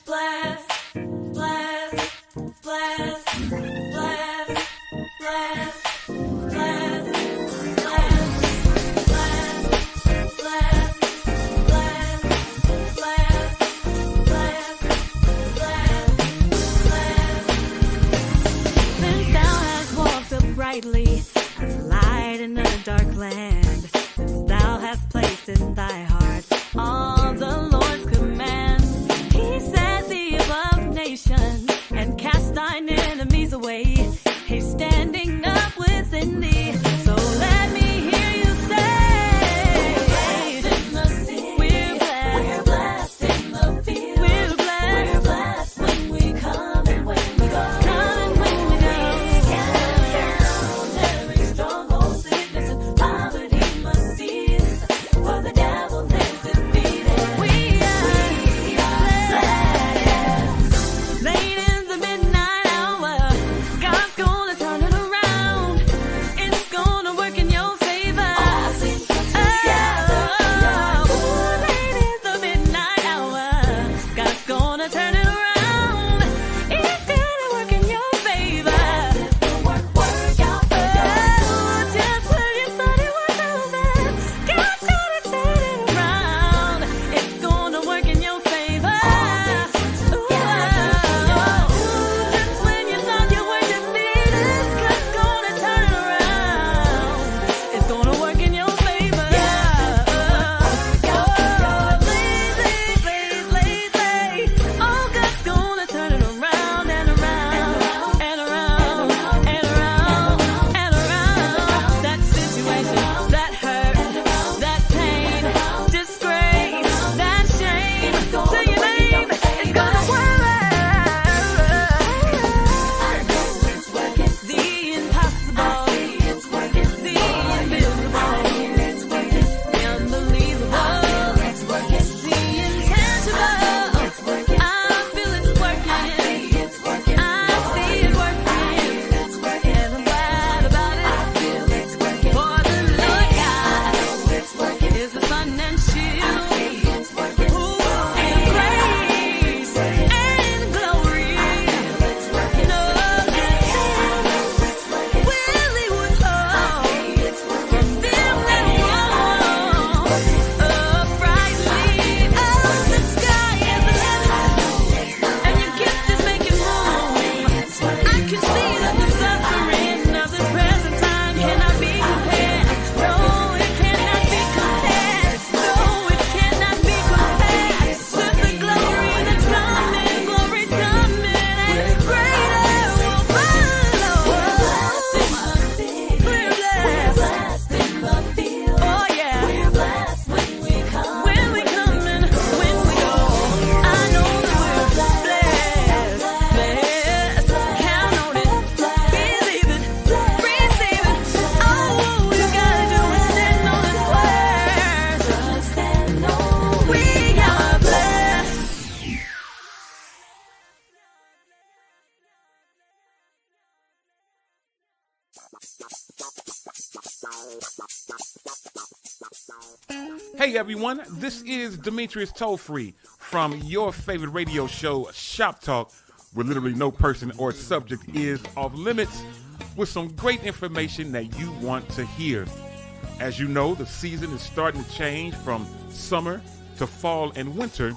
blast, blast, blast, blast, blast, blast, blast, blast, blast, blast, blast, blast. Since thou hast walked uprightly as a light in a dark land, since thou hast placed in thy heart all the Lord's commands, he set thee above nations and cast thine enemies away. He's standing up within thee. So let me hear you say, we're blessed in the field. We're blessed when we come and when we go. Come and when we go. We cast down every stronghold, sickness and poverty must cease, for the devil lives defeated. We are blessed. Late in the midnight hour, God's gonna turn it around. It's gonna work in your favor. All things come together. Late in the midnight hour, God's gonna turn it around. It's gonna work in your favor. Work out for you. Just when you thought it was over, God's gonna turn it around. It's gonna work in your favor. Just when you thought you were defeated, God's gonna turn it around. It's gonna work in your favor. Lately, oh, God's gonna turn it around and around and around and around and around. That situation, that hurt, that pain, disgrace, that shame, to your name, it's gonna work. The impossible, the invisible, the unbelievable, the intangible. I feel it's working. I see it working. And I'm glad about it. For the Lord God is the sun and shield. And grace and glory. No good thing will he withhold from them that walk uprightly. Oh, the sky is the limit, and your gift is making room. I can see that the suffering of this present time cannot be compared. No, it cannot be compared. No, it cannot be compared with the glory that's coming. Glory's coming, and greater will follow. We're blessed in the field. Oh yeah, we're blessed when we come and when we go. I know that we're blessed. Count on it, believe it, receive it. All you gotta do is stand on His word. We are blessed. Hey everyone, this is Demetrius Tollfree from your favorite radio show, Shop Talk, where literally no person or subject is off limits, with some great information that you want to hear. As you know, the season is starting to change from summer to fall and winter,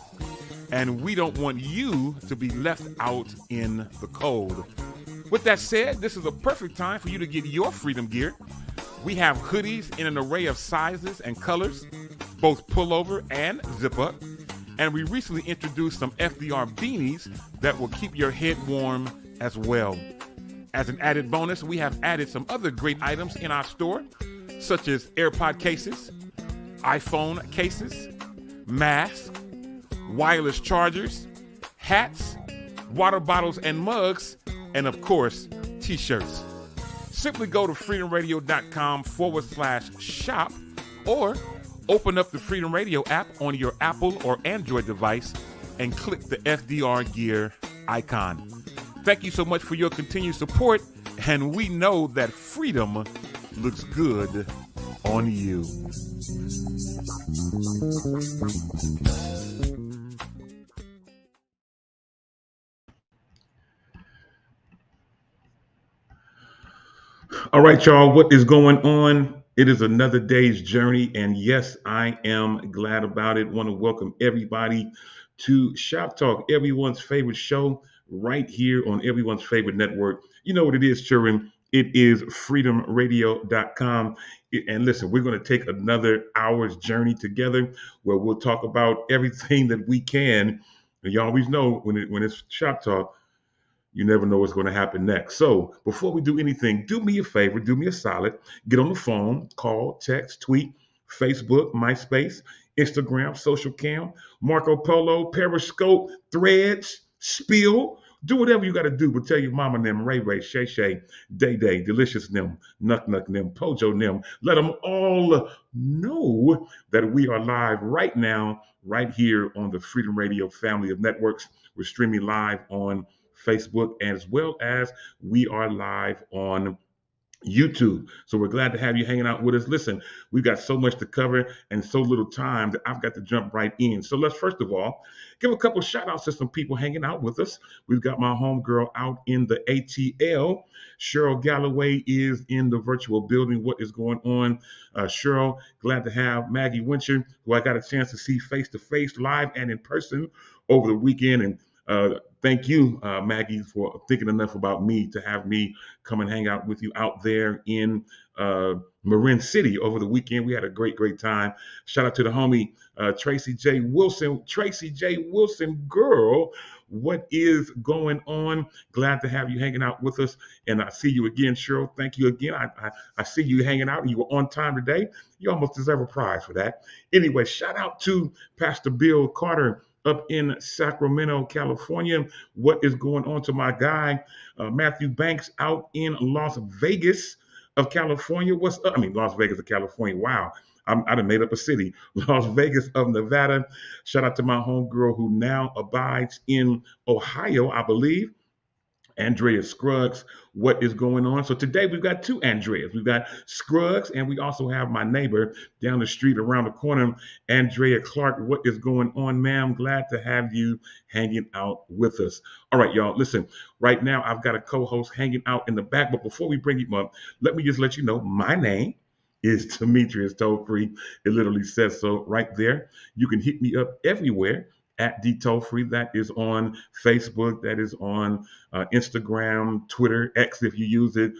and we don't want you to be left out in the cold. With that said, this is a perfect time for you to get your freedom gear. We have hoodies in an array of sizes and colors, both pullover and zip up. And we recently introduced some FDR beanies that will keep your head warm as well. As an added bonus, we have added some other great items in our store, such as AirPod cases, iPhone cases, masks, wireless chargers, hats, water bottles and mugs, and of course, t-shirts. Simply go to freedomradio.com/shop or open up the Freedom Radio app on your Apple or Android device and click the FDR Gear icon. Thank you so much for your continued support, and we know that freedom looks good on you. All right, y'all, what is going on? It is another day's journey, and yes, I am glad about it. Want to welcome everybody to Shop Talk, everyone's favorite show, right here on everyone's favorite network. You know what it is, children. It is freedomradio.com. And listen, we're going to take another hour's journey together where we'll talk about everything that we can. And you always know when it's Shop Talk, you never know what's going to happen next. So before we do anything, do me a favor, do me a solid, get on the phone, call, text, tweet, Facebook, MySpace, Instagram, Social Cam, Marco Polo, Periscope, Threads, Spill. Do whatever you got to do, but tell your mama them, Ray Ray, Shay Shay, Day Day, Delicious them, Nuck Nuck them, Pojo them. Let them all know that we are live right now, right here on the Freedom Radio family of networks. We're streaming live on Facebook, as well as we are live on YouTube. So we're glad to have you hanging out with us. Listen, we've got so much to cover and so little time that I've got to jump right in. So let's first of all give a couple shout outs to some people hanging out with us. We've got my homegirl out in the ATL. Cheryl Galloway is in the virtual building. What is going on? Cheryl, glad to have Maggie Wincher, who I got a chance to see face to face, live and in person over the weekend. And thank you, Maggie, for thinking enough about me to have me come and hang out with you out there in Marin City over the weekend. We had a great, great time. Shout out to the homie Tracy J. Wilson. Tracy J. Wilson, girl, what is going on? Glad to have you hanging out with us. And I see you again, Cheryl. Thank you again. I see you hanging out. You were on time today. You almost deserve a prize for that. Anyway, shout out to Pastor Bill Carter up in Sacramento, California. What is going on to my guy, Matthew Banks out in Las Vegas of California? What's up? I mean, Las Vegas of California. Wow. I done made up a city. Las Vegas of Nevada. Shout out to my homegirl who now abides in Ohio, I believe. Andrea Scruggs, what is going on? So today we've got two Andreas. We've got Scruggs, and we also have my neighbor down the street around the corner, Andrea Clark. What is going on, ma'am? Glad to have you hanging out with us. All right, y'all, listen, right now I've got a co-host hanging out in the back, but before we bring him up, let me just let you know my name is Demetrius Toll Free. It literally says so right there. You can hit me up everywhere at D Toll Free. That is on Facebook. That is on Instagram, Twitter, X if you use it,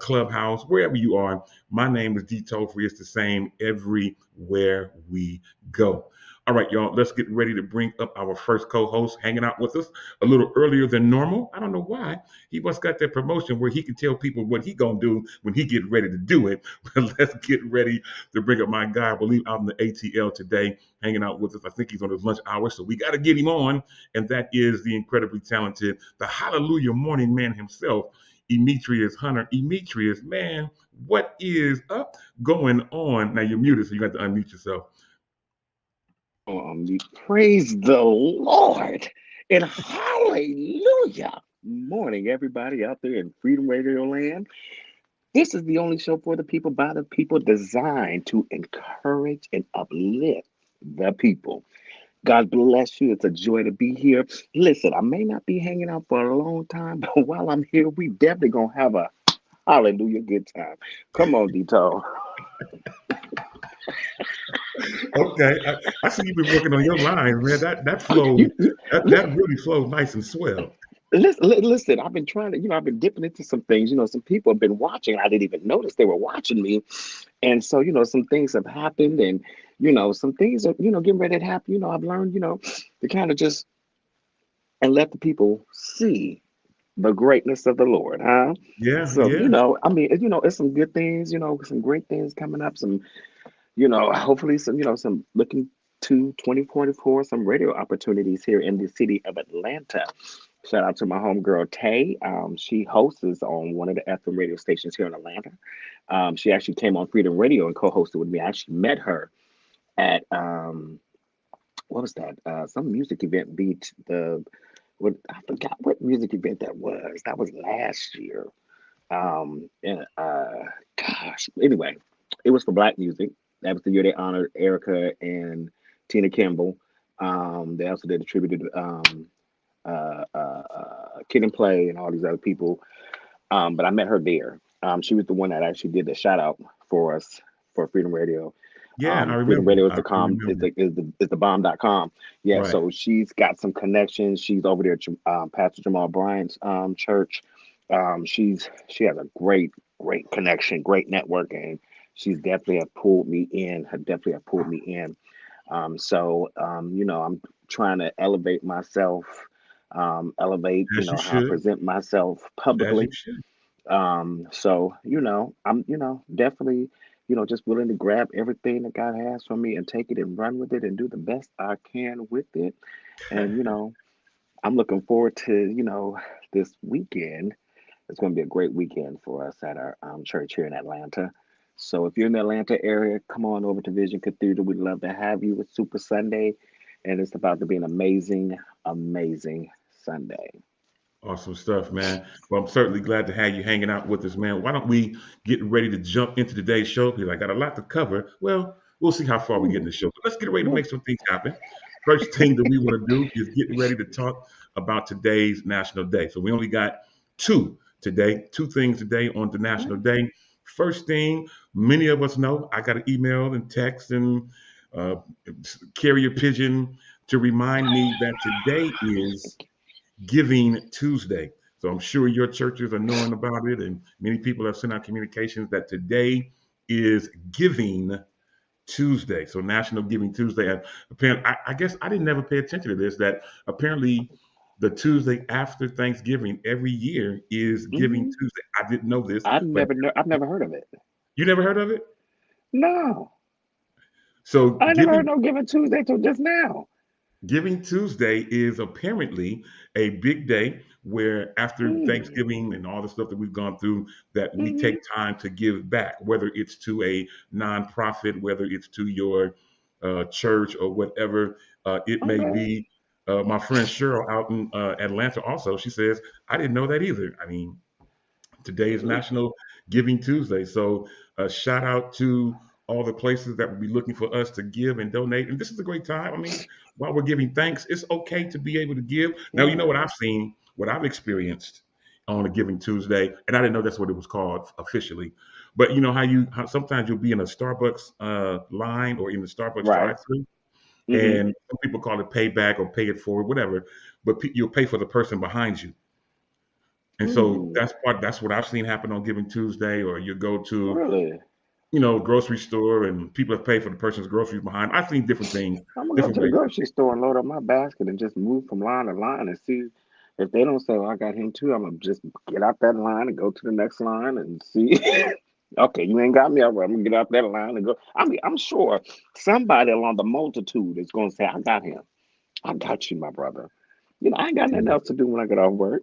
Clubhouse, wherever you are. My name is D Toll Free. It's the same everywhere we go. All right, y'all, let's get ready to bring up our first co-host hanging out with us a little earlier than normal. I don't know why. He must got that promotion where he can tell people what he gonna do when he get ready to do it. But let's get ready to bring up my guy, I believe, out in the ATL today, hanging out with us. I think he's on his lunch hour, so we got to get him on. And that is the incredibly talented, the Hallelujah Morning Man himself, Emetrius Hunter. Emetrius, man, what is up going on? Now you're muted, so you got to unmute yourself. Praise the Lord and hallelujah. Morning, everybody out there in Freedom Radio Land. This is the only show for the people, by the people, designed to encourage and uplift the people. God bless you. It's a joy to be here. Listen, I may not be hanging out for a long time, but while I'm here, we definitely gonna have a hallelujah good time. Come on, Dito. Okay, I see you've been working on your lines, man. That flow, that really flows nice and swell. Listen, I've been trying to, I've been dipping into some things. Some people have been watching. I didn't even notice they were watching me. And so, some things have happened and, some things are, getting ready to happen. I've learned, to kind of just and let the people see the greatness of the Lord, huh? Yeah, So, yeah. it's some good things, some great things coming up, some, hopefully some looking to 2024, some radio opportunities here in the city of Atlanta. Shout out to my homegirl Tay. She hosts on one of the FM radio stations here in Atlanta. She actually came on Freedom Radio and co-hosted with me. I actually met her at what was that? Some music event beat I forgot what music event that was. That was last year. And gosh, anyway, it was for Black music. That was the year they honored Erica and Tina Kimball. They also did a tribute to Kid and Play and all these other people. But I met her there. She was the one that actually did the shout out for us for Freedom Radio. Yeah, I Freedom remember. Radio is I the really com remember. is the bomb.com. Yeah, Right. so she's got some connections. She's over there at Pastor Jamal Bryant's church. She has a great connection, great network, and she's definitely have pulled me in. Have definitely have pulled me in. I'm trying to elevate myself, elevate, As you how I should. present myself As you publicly. should. I'm, definitely, just willing to grab everything that God has for me and take it and run with it and do the best I can with it. And, I'm looking forward to, this weekend. It's going to be a great weekend for us at our church here in Atlanta. So if you're in the Atlanta area, come on over to Vision Cathedral. We'd love to have you with Super Sunday. And it's about to be an amazing, amazing Sunday. Awesome stuff, man. Well, I'm certainly glad to have you hanging out with us, man. Why don't we get ready to jump into today's show? Because I got a lot to cover. Well, we'll see how far we get in Ooh, the show. But let's get ready to yeah. make some things happen. First thing that we want to do is get ready to talk about today's National Day. So we only got two things today on the National Day. First thing, many of us know, I got an email and text and uh, carrier pigeon to remind me that today is Giving Tuesday. So I'm sure your churches are knowing about it, and many people have sent out communications that today is Giving Tuesday. So National Giving Tuesday. And apparently, I guess I didn't never pay attention to this. That apparently the Tuesday after Thanksgiving every year is Giving Hmm. Tuesday. I didn't know this, but I've never heard of it. you never heard of it. No, So I never heard no Giving Tuesday till just now. Giving Tuesday is apparently a big day where after Mm. Thanksgiving and all the stuff that we've gone through, that we Hmm. take time to give back, whether it's to a nonprofit, whether it's to your church or whatever it may Okay. be. My friend Cheryl out in Atlanta also, she says, I didn't know that either. I mean, today is National Giving Tuesday. So, shout out to all the places that will be looking for us to give and donate. And this is a great time. I mean, while we're giving thanks, it's okay to be able to give. Now, you know Yeah. what I've seen, what I've experienced on a Giving Tuesday, and I didn't know that's what it was called officially. But you know how sometimes you'll be in a Starbucks line or in the Starbucks Right. drive-through, Hmm. and some people call it payback or pay it forward, whatever. But you'll pay for the person behind you. And so Mm. that's what I've seen happen on Giving Tuesday, or you go to, Really? grocery store and people have paid for the person's groceries behind. I've seen different things, I'm gonna go different to the ways. grocery store and load up my basket and just move from line to line and see if they don't say, "Well, I got him too." I'm gonna just get out that line and go to the next line and see. Okay, you ain't got me. All right, I'm gonna get out that line and go. I'm sure somebody along the multitude is gonna say, "I got him. I got you, my brother." I ain't got nothing else to do when I get off work.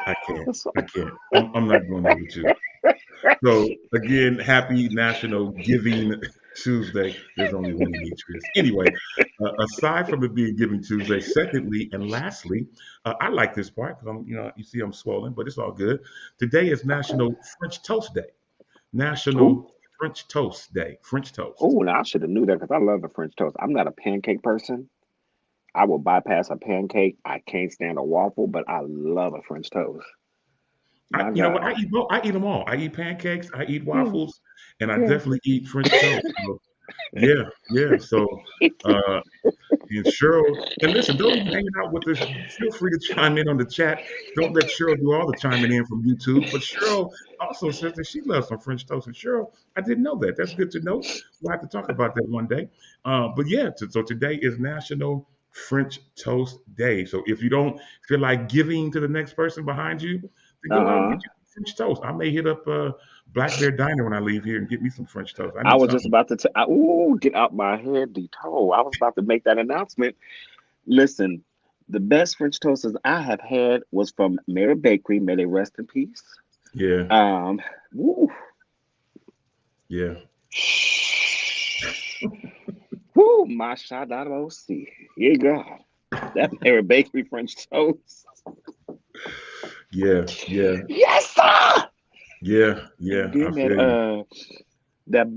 I can't. So, I can't. I'm not going there with you. So again, happy National Giving Tuesday. There's only one Demetrius. Anyway, aside from it being Giving Tuesday, secondly and lastly, I like this part because you see, I'm swollen, but it's all good. Today is okay. National French Toast Day. Ooh. National French Toast Day. French toast. Oh, now I should have knew that because I love the French toast. I'm not a pancake person. I will bypass a pancake. I can't stand a waffle, but I love a French toast. My You know what? I God. eat both. I eat them all. I eat pancakes. I eat Yeah, waffles, and I yeah. definitely eat French toast. So, yeah, yeah. So, uh, and Cheryl, and listen, those of you hanging out with us, feel free to chime in on the chat. Don't let Cheryl do all the chiming in from YouTube. But Cheryl also says that she loves some French toast. And Cheryl, I didn't know that. That's good to know. We'll have to talk about that one day. But yeah, so today is National French Toast Day. So if you don't feel like giving to the next person behind you, then go ahead and get Uh-huh. you some French toast. I may hit up Black Bear Diner when I leave here and get me some French toast. I I need was just something. about to ooh, get out my head, the toe. I was about to make that announcement. Listen, the best French toasters I have had was from Mary Bakery. May they rest in peace. Yeah, Um, woo, yeah. woo, my shot out of OC. Yeah, God. That Mary Bakery French toast. Yeah, yeah, Yes, sir. yeah. And I then feel you. that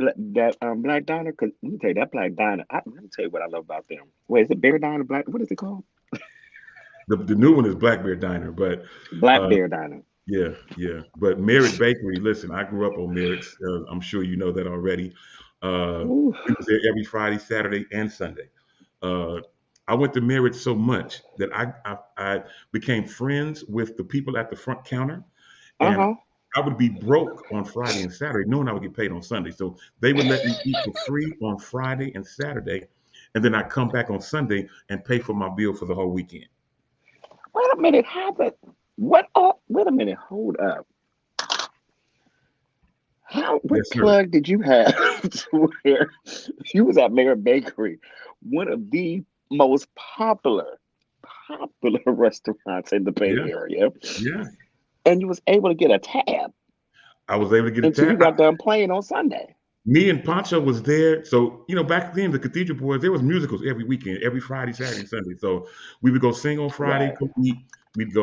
Black Diner. Cause let me tell you that Black Diner. Let me tell you what I love about them. Wait, is it Bear Diner Black? What is it called? The new one is Black Bear Diner, but Black uh, Bear Diner. Yeah, yeah. But Merritt Bakery, listen, I grew up on Merritt's. I'm sure you know that already. Ooh. We was there every Friday, Saturday, and Sunday. Uh, I went to Merritt so much that I became friends with the people at the front counter, and Uh-huh. I would be broke on Friday and Saturday, knowing I would get paid on Sunday. So they would let me eat for free on Friday and Saturday, and then I come back on Sunday and pay for my bill for the whole weekend. Wait a minute, how the what wait a minute, hold up. How Yes, what sir. plug did you have to where you was at Mayor Bakery, one of the most popular restaurants in the Bay Yeah, Area, yeah. and you was able to get a tab I was able to get a until you tab. got done playing on Sunday. Me and Pancho was there. So, back then the Cathedral Boys, there was musicals every weekend, every Friday, Saturday, and Sunday. So we would go sing on Friday, Right. go eat. We'd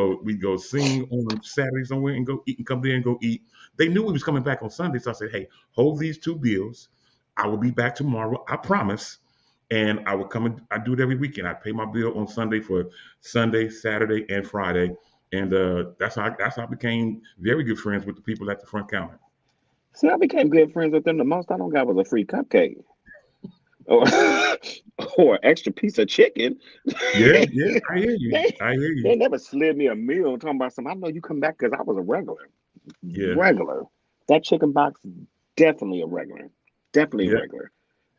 go sing on Saturday somewhere and go eat and come there and go eat. They knew we was coming back on Sunday. So I said, hey, hold these two bills. I will be back tomorrow. I promise. And I would come and I do it every weekend. I pay my bill on Sunday for Sunday, Saturday, and Friday. And that's how I became very good friends with the people at the front counter. See, I became good friends with them. The most I don't got was a free cupcake or or an extra piece of chicken. Yeah, yeah, I hear you. they I hear you. they never slid me a meal talking about something. I know you come back because I was a regular. Yeah. Regular. That chicken box definitely a regular. Definitely a Yep, regular.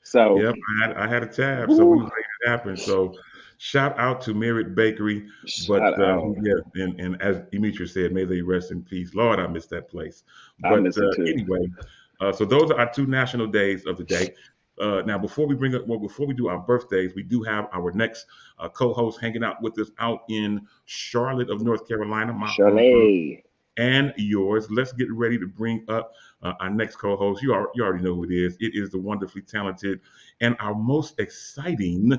So yep. I had a tab, so we whew, was making it happen. So shout out to Merritt Bakery, but shout out. yeah, and as Demetrius said, may they rest in peace. Lord, I miss that place. I But miss it too. anyway, so those are our two national days of the day. Now, before we do our birthdays, we do have our next co-host hanging out with us out in Charlotte of North Carolina, my hometown Chalet. and yours. Let's get ready to bring up our next co-host. You already know who it is. It is the wonderfully talented and our most exciting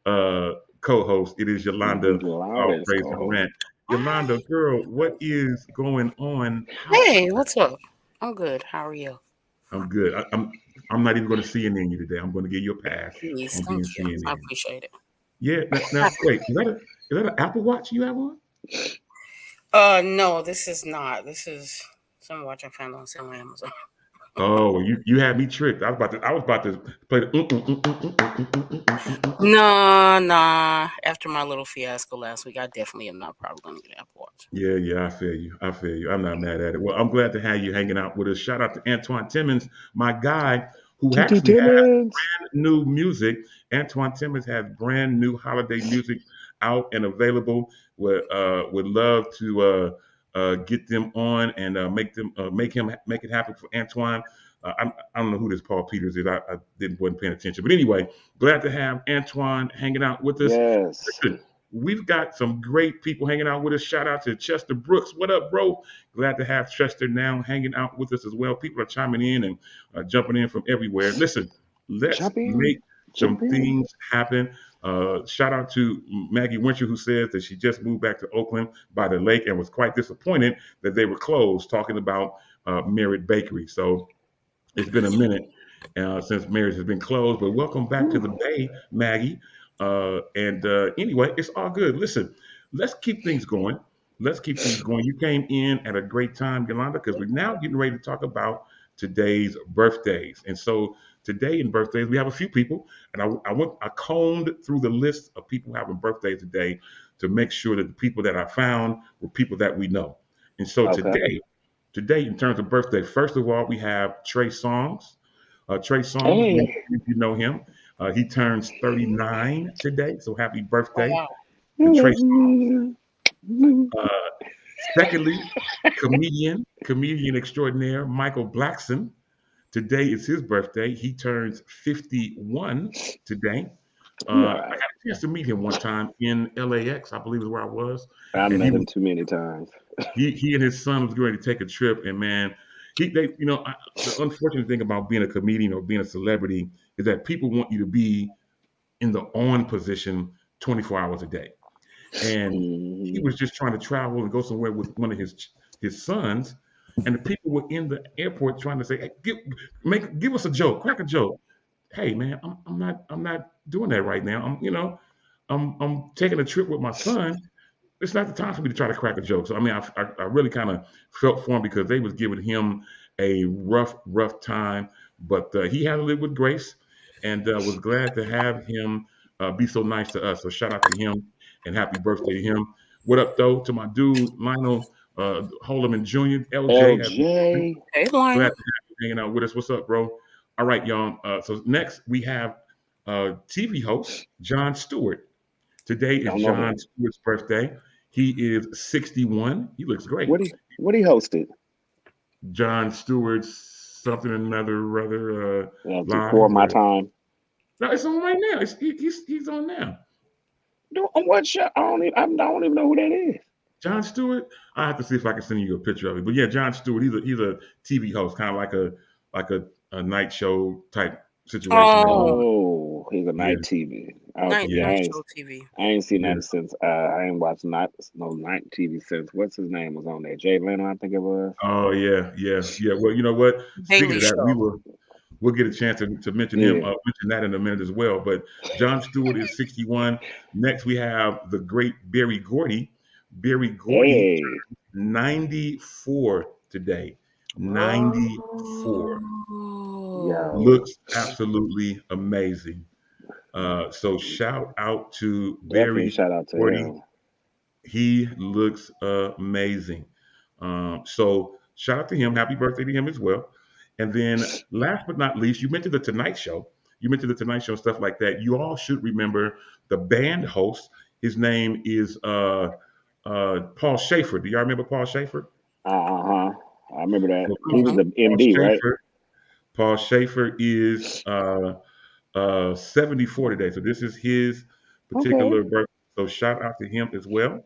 uh, co-host. It is The Yolanda. All loudest praise her co-host. rant. Yolanda, girl, what is going on? How Hey, what's up? I'm good. How are you? I'm good. I'm not even going to CNN you today. I'm going to give you a pass Please, on thank being you. I CNN. appreciate it. Yeah. Now wait, is that an Apple Watch you have on? No, this is not. This is some watch I found on sale on Amazon. Oh, well, you had me tricked. I was about to play the. No, nah. After my little fiasco last week, I definitely am not probably going to get an Apple Watch. Yeah, yeah, I feel you. I feel you. I'm not mad at it. Well, I'm glad to have you hanging out with us. Shout out to Antoine Timmons, my guy, who TT actually has Timmons. new music. Antoine Timmons has brand new holiday music out and available. Would love to get them on and make it happen for Antoine. I don't know who this Paul Peters is. I wasn't paying attention, but anyway, glad to have Antoine hanging out with us. Yes. Listen, we've got some great people hanging out with us. Shout out to Chester Brooks. What up, bro? Glad to have Chester now hanging out with us as well. People are chiming in and jumping in from everywhere. Listen, let's Jump in. make Jump some in. things happen. Shout out to Maggie Winter, who says that she just moved back to Oakland by the lake and was quite disappointed that they were closed, talking about Merritt Bakery. So it's been a minute since Marriage has been closed, but welcome back to the Whew. Bay, Maggie. And anyway, it's all good. Listen, let's keep things going. Let's keep things going. You came in at a great time, Yolanda, because we're now getting ready to talk about today's birthdays. And so today in birthdays, we have a few people, and I combed through the list of people having birthdays today to make sure that the people that I found were people that we know. And so Okay. today, in terms of birthday, first of all, we have Trey Songz. Trey Songz, many Hey. of you know him. He turns 39 today, so happy Oh, birthday wow. to Trey Songz. Uh, Secondly, comedian extraordinaire Michael Blackson. Today is his birthday. He turns 51 today. He all I had right. a chance to meet him one time in LAX, I believe is where I was, I and he met him was too many times. he and his son was going to take a trip, and man, the unfortunate thing about being a comedian or being a celebrity is that people want you to be in the on position 24 hours a day, and he Mhm. was just trying to travel and go somewhere with one of his sons, and the people were in the airport trying to say, hey, give us a joke, crack a joke. Hey man, I'm not doing that right now. I'm taking a trip with my son. it's not the time for me to try to crack a joke. So I mean, I really kind of felt for him because they was giving him a rough time, but he handled it with grace, and was glad to have him be so nice to us. So shout out to him and happy birthday to him. What up though to my dude Lionel Holloman Jr. LJ, as LJ. Hey, glad Lionel. to have you hanging out with us. What's up, bro? All right, y'all. So next we have TV host Jon Stewart. Today is Don't know Jon him. Stewart's birthday. He is 61. He looks great. What he hosted? Jon Stewart's something another other live. Before my time. No, it's on right now. He's on now. No, on what show? I don't even know who that is. Jon Stewart. I have to see if I can send you a picture of it. But yeah, Jon Stewart. He's a TV host, kind of like a night show type situation. Oh, he's a night Yeah. TV. Night Yeah, night show TV. I ain't seen Yeah. that since I ain't watched no night TV since what's his name was on there. Jay Leno, I think it was. Oh yeah. Well, you know what? Speaking Daily of that, Show. we'll get a chance to mention Yeah. him, mention that in a minute as well. But Jon Stewart is 61. Next, we have the great Berry Gordy. Berry Gordy, Hey, 94 today. 94. yo, Looks absolutely amazing. So shout out to definitely Berry shout out to Gordy. him. He looks amazing. So shout out to him. Happy birthday to him as well. And then last but not least, you mentioned the Tonight Show. You mentioned the Tonight Show and stuff like that. You all should remember the band host. His name is Paul Schaefer. Do y'all remember Paul Schaefer? I remember that. So He was Paul an MD, right? Schaefer. Paul Schaefer is 74 today. So this is his particular Okay. birthday. So shout out to him as well.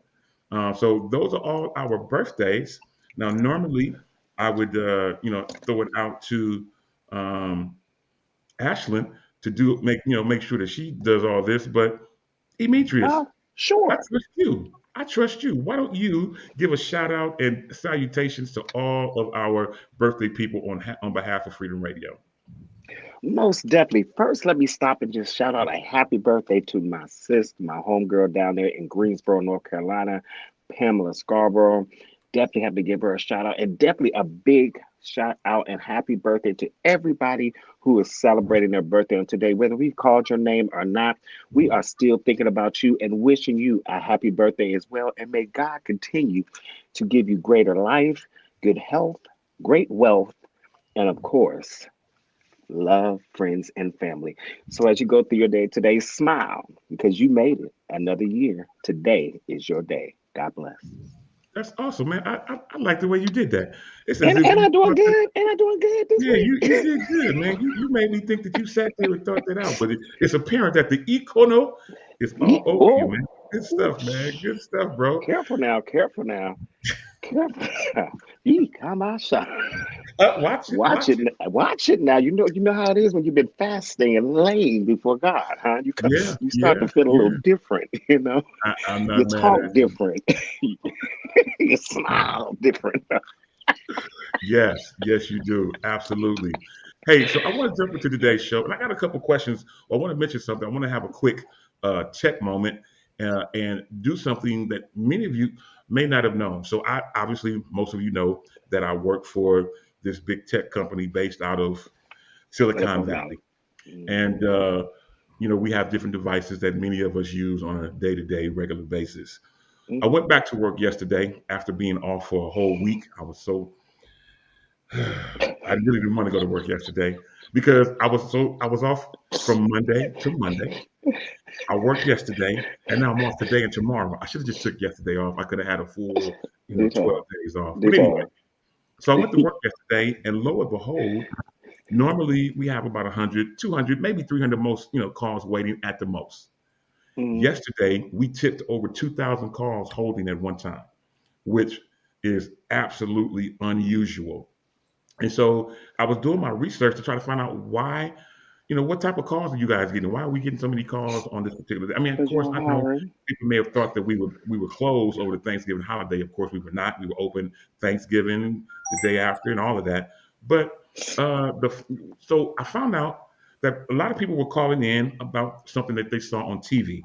So those are all our birthdays. Now, normally I would, throw it out to Ashlyn to make sure that she does all this. But Demetrius, I Sure. trust you. I trust you. Why don't you give a shout out and salutations to all of our birthday people on behalf of Freedom Radio? Most definitely. First, let me stop and just shout out a happy birthday to my sis, my homegirl down there in Greensboro, North Carolina, Pamela Scarborough. Definitely have to give her a shout out and definitely a big shout out and happy birthday to everybody who is celebrating their birthday on today. Whether we've called your name or not, we are still thinking about you and wishing you a happy birthday as well. And may God continue to give you greater life, good health, great wealth, and of course, love, friends, and family. So as you go through your day today, smile because you made it another year. Today is your day. God bless. That's awesome, man. I like the way you did that. It's as And if and you I doing thought that. good. And I doing good this Yeah, you week. did good, man. You made me think that you sat there and thought that out. But it's apparent that the econo is all over you, Oh, man. Good stuff, man. Good stuff, bro. careful now. Careful now. Careful now. Yee, come outside. Watch it, Watch watch it. it. Watch it now. You know how it is when you've been fasting and laying before God, huh? Yeah, You start yeah, to feel a yeah. little different, you know. I'm You not mad talk at you. different. You smile different. Yes, you do. Absolutely. Hey, so I want to jump into today's show, and I got a couple questions. I want to mention something. I want to have a quick check moment and do something that many of you may not have known. So, I obviously most of you know that I work for this big tech company based out of Silicon Silicon Valley, Valley. Mhm. and we have different devices that many of us use on a day-to-day, regular basis. I Mhm. went back to work yesterday after being off for a whole week. I really didn't want to go to work yesterday because I was off from Monday to Monday. I worked yesterday and now I'm off today and tomorrow. I should have just took yesterday off. I could have had a full, Detail. 12 days off. But anyway, Detail. so I went to work yesterday and lo and behold, normally we have about 100, 200, maybe 300 most, calls waiting at the most. Mhm. Yesterday, we tipped over 2,000 calls holding at one time, which is absolutely unusual. And so I was doing my research to try to find out why, what type of calls are you guys getting? Why are we getting so many calls on this particular day? I mean, of Because course, y'all I know hiring. people may have thought that we were closed over the Thanksgiving holiday. Of course, we were not. We were open Thanksgiving, the day after, and all of that. But so I found out that a lot of people were calling in about something that they saw on TV.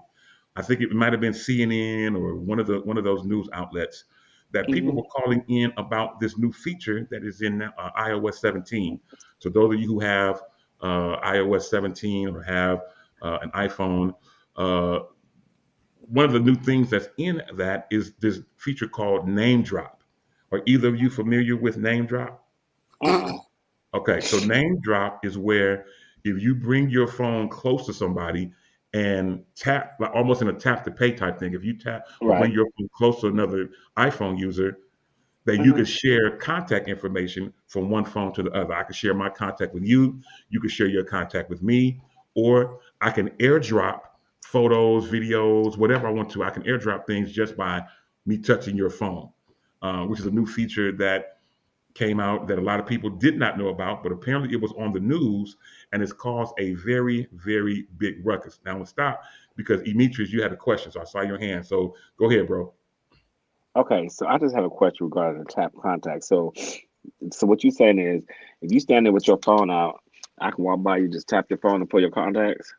I think it might have been CNN or one of those news outlets that people Hmm. were calling in about this new feature that is in iOS 17. So those of you who have iOS 17 or have an iPhone, uh, one of the new things that's in that is this feature called Name Drop. Are either of you familiar with Name Drop? Uh-uh. Okay, so name drop is where if you bring your phone close to somebody and tap, like almost in a tap to pay type thing, if you tap or bring Right. your phone close to another iPhone user, that you Hmm. can share contact information from one phone to the other. I can share my contact with you, you can share your contact with me, or I can airdrop photos, videos, whatever I want to. I can airdrop things just by me touching your phone, which is a new feature that came out that a lot of people did not know about, but apparently it was on the news and it's caused a very, very big ruckus. Now I'm gonna stop because Demetrius, you had a question, so I saw your hand. So go ahead, bro. Okay, so I just have a question regarding the tap contact. So what you're saying is, if you stand there with your phone out, I can walk by you, just tap your phone and pull your contacts,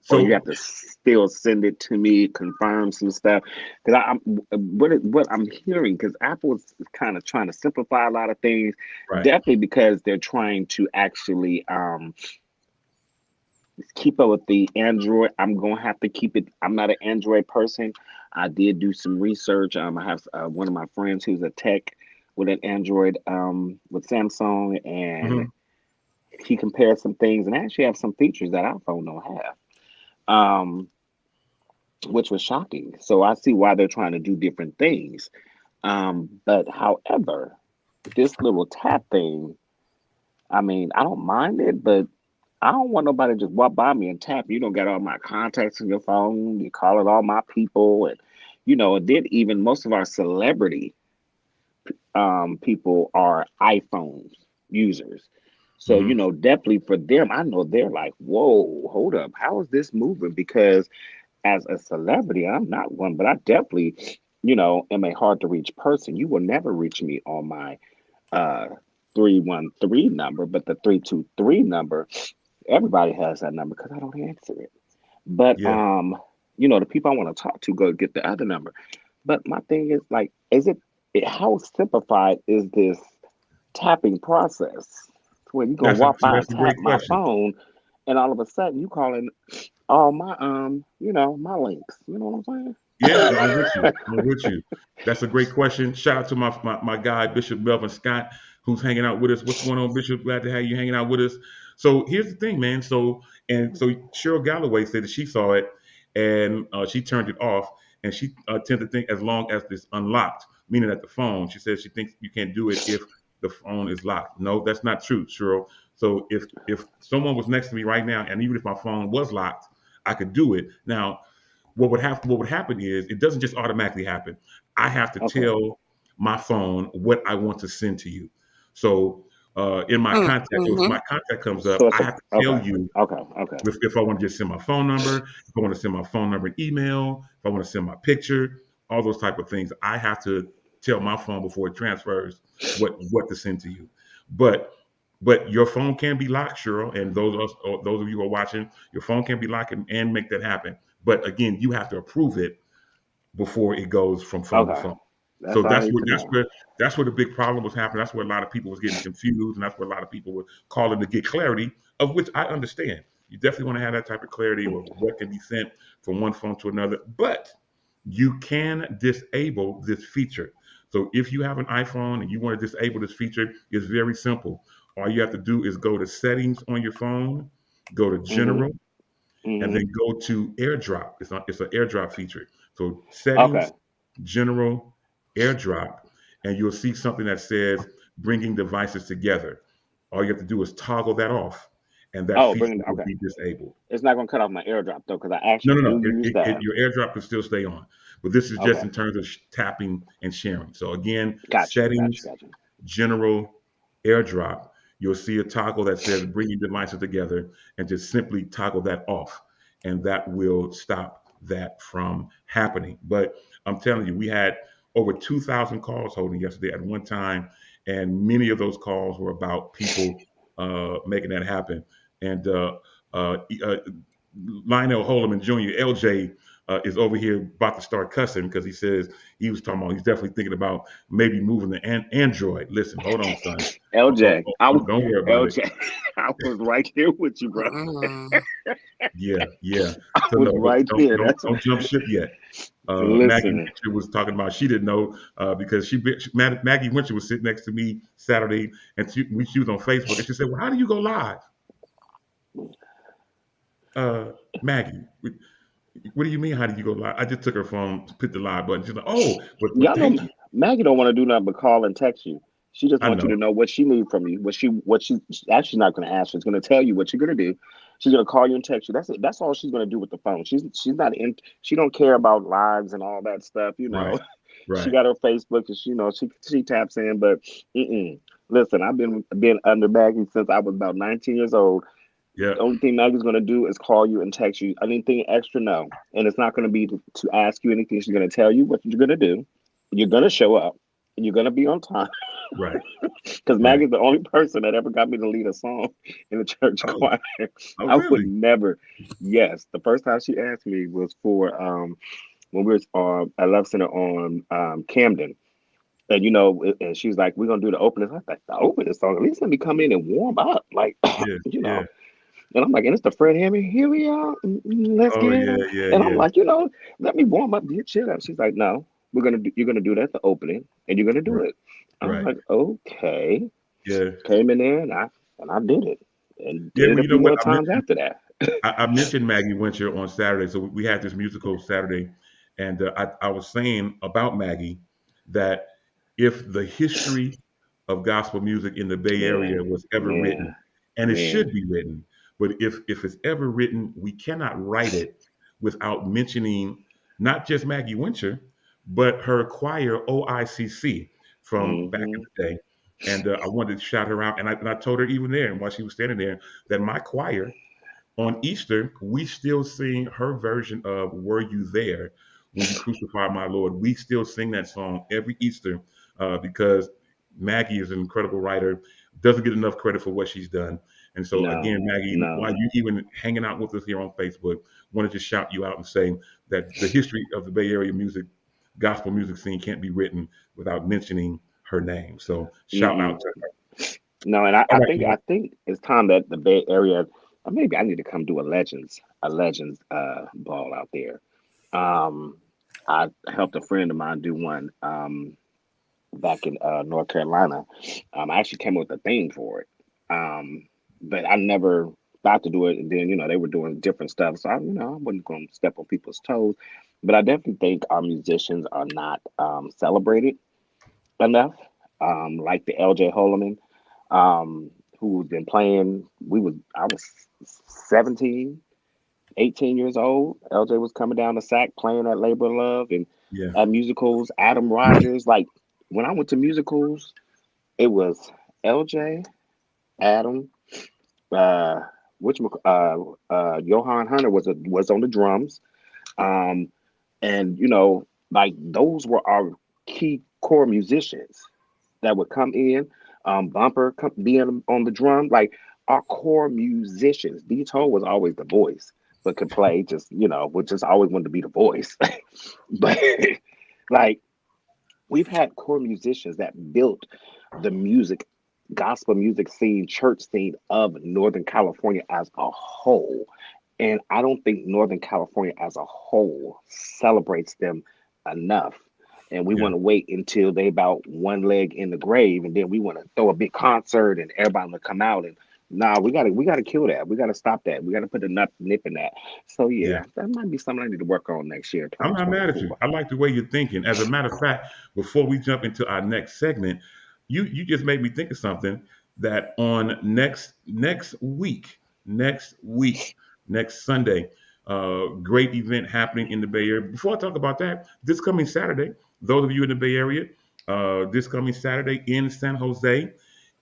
or you have So to still send it to me, confirm some stuff. Because what I'm hearing, because Apple is kind of trying to simplify a lot of things, right. definitely because they're trying to actually keep up with the Android. I'm gonna have to keep it. I'm not an Android person. I did do some research. I have one of my friends who's a tech with an Android with Samsung, and Hmm. he compared some things and actually have some features that our phone don't have, um, which was shocking. So I see why they're trying to do different things. But however, this little tap thing, I mean, I don't mind it, but I don't want nobody to just walk by me and tap. You don't got all my contacts in your phone. You call it all my people, and it did even most of our celebrity people are iPhone users. So Hmm. definitely for them, I know they're like, "Whoa, hold up, how is this moving?" Because as a celebrity, I'm not one, but I definitely, am a hard to reach person. You will never reach me on my uh 313 number, but the 323 number, everybody has that number because I don't answer it. But Yeah. the people I want to talk to go get the other number. But my thing is like, how simplified is this tapping process? When you gonna walk by and That's a tap great my question. phone, and all of a sudden you calling all my my links. You know what I'm saying? Yeah, no, I'm with you. I'm with you. That's a great question. Shout out to my guy, Bishop Melvin Scott, who's hanging out with us. What's going on, Bishop? Glad to have you hanging out with us. So here's the thing, man. So Cheryl Galloway said that she saw it and she turned it off, and she tended to think as long as it's unlocked, meaning that the phone. She says she thinks you can't do it if the phone is locked. No, that's not true, Cheryl. So if someone was next to me right now, and even if my phone was locked, I could do it. Now what would happen is it doesn't just automatically happen. I have to Okay. tell my phone what I want to send to you. So in my contact, if Mm-hmm. my contact comes up, So it's I a have to tell okay, you okay, okay, if I want to just send my phone number, if I want to send my phone number and email, if I want to send my picture, all those type of things. I have to tell my phone before it transfers what to send to you. But but your phone can be locked, Cheryl, and those of you who are watching, your phone can be locked and make that happen. But again, you have to approve it before it goes from phone to okay. phone. So That's all I need to know. that's where the big problem was happening. That's where a lot of people was getting confused, and that's where a lot of people were calling to get clarity, of which I understand. You definitely want to have that type of clarity of what can be sent from one phone to another, but you can disable this feature. So if you have an iPhone and you want to disable this feature, it's very simple. All you have to do is go to settings on your phone, go to Mhm. general, and then Mhm. go to AirDrop. It's an AirDrop feature. So Okay. settings, general, AirDrop, and you'll see something that says bringing devices together. All you have to do is toggle that off, and that Oh, feature bring it. will Okay. be disabled. It's not gonna cut off my AirDrop though, because I No, actually no, do no. use that. Your AirDrop can still stay on, but this is just Okay. in terms of tapping and sharing. So again, Got you. Got you. settings, Got you. general, AirDrop. You'll see a toggle that says bringing devices together, and just simply toggle that off, and that will stop that from happening. But I'm telling you, we had over 2,000 calls holding yesterday at one time, and many of those calls were about people making that happen. And uh, uh, Lionel Holloman Jr., LJ, is over here about to start cussing because he says he was talking about he's definitely thinking about maybe moving to Android. Listen, hold on, son. LJ, Don't worry about it. LJ, I was right here with you, bro. Mm-mm. Yeah, yeah. I So was no, right there. That's don't jump ship yet. Maggie listen. Winter was talking about she didn't know because Maggie Winter was sitting next to me Saturday and she was on Facebook and she said, "Well, how do you go live?" Maggie, what do you mean? How do you go live? I just took her phone, put the live button. She's like, "Oh, well, Y'all know thank you." Maggie don't want to do nothing but call and text you. She just I wants you to know, know what she needs from you. What she actually not going to ask. She's going to tell you what you're going to do. She's going to call you and text you. That's it. That's all she's going to do with the phone. She's not in. She don't care about lives and all that stuff. You know, right, she right. got her Facebook and she taps in. But listen, I've been under Maggie since I was about 19 years old. Yeah, The only thing Maggie's going to do is call you and text you. Anything extra, no. And it's not going to be to ask you anything. She's going to tell you what you're going to do. You're going to show up. And you're going to be on time. right, Because right. Maggie's the only person that ever got me to lead a song in the church Oh, choir. oh, I would really? never. Yes, the first time she asked me was for when we were at Love Center on Camden. And and she was like, "We're gonna do the opening." I thought the opening song. At least let me come in and warm up, like Yeah, you yeah. know. And I'm like, and it's the Fred Hammond. Here we are. Let's Oh, get yeah, it. yeah, And I'm yeah. like, let me warm up. Get chill out. She's like, no, you're gonna do that at the opening, and you're gonna do Right, it. I'm right. like, okay. Yeah, Came in there and I did it, and yeah. did it Well, a you know few what? more times after that. I mentioned Maggie Winter on Saturday, so we had this musical Saturday, and I was saying about Maggie that if the history of gospel music in the Bay Man, Area was ever written, man, and it should man. be written, but if it's ever written, we cannot write it without mentioning not just Maggie Winter, but her choir OICC from back in Hmm. the day. And I wanted to shout her out, and I told her even there, and while she was standing there, that my choir on Easter, we still sing her version of Were You There When You Crucified My Lord. We still sing that song every Easter because Maggie is an incredible writer, doesn't get enough credit for what she's done. And so, again, No, Maggie, while no. you even hanging out with us here on Facebook, wanted to shout you out and say that the history of the Bay Area gospel music scene can't be written without mentioning her name. So, shout out Mm-mm. to her. No, and I, All I right, think man. I think it's time that the Bay Area, maybe I need to come do a legends ball out there. Um, I helped a friend of mine do one back in North Carolina. I actually came up with a theme for it, but I never thought to do it. And then they were doing different stuff, so I wasn't going to step on people's toes. But I definitely think our musicians are not celebrated enough, like the L.J. Holloman, who's been playing. I was 17, 18 years old. LJ was coming down the sack playing at Labor of Love and Yeah, at musicals. Adam Rogers. Like when I went to musicals, it was LJ, Adam, uh, which Johan Hunter was on the drums. Um, and like those were our key core musicians that would come in. Bumper being on the drum, like our core musicians. D Toe was always the voice, but could play just would just always wanted to be the voice. But like we've had core musicians that built the gospel music scene, church scene of Northern California as a whole. And I don't think Northern California as a whole celebrates them enough. And we yeah. want to wait until they about one leg in the grave, and then we want to throw a big concert and everybody will come out. And nah, we gotta kill that. We gotta stop that. We gotta put a nip in that. So Yeah. yeah, that might be something I need to work on next year, I'm not mad at you. 2024. I like the way you're thinking. As a matter of fact, before we jump into our next segment, you just made me think of something that on next week, next Sunday, great event happening in the Bay Area. Before I talk about that, this coming Saturday, those of you in the Bay Area, this coming Saturday in San Jose,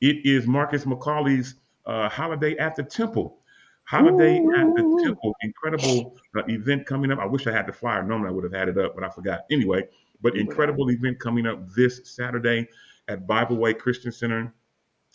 it is Marcus McCauley's Holiday at the Temple. Holiday at the Woo! Temple, incredible event coming up. I wish I had the flyer. Normally I would have had it up, but I forgot. Anyway, but You would have. incredible event coming up this Saturday at Bible Way Christian Center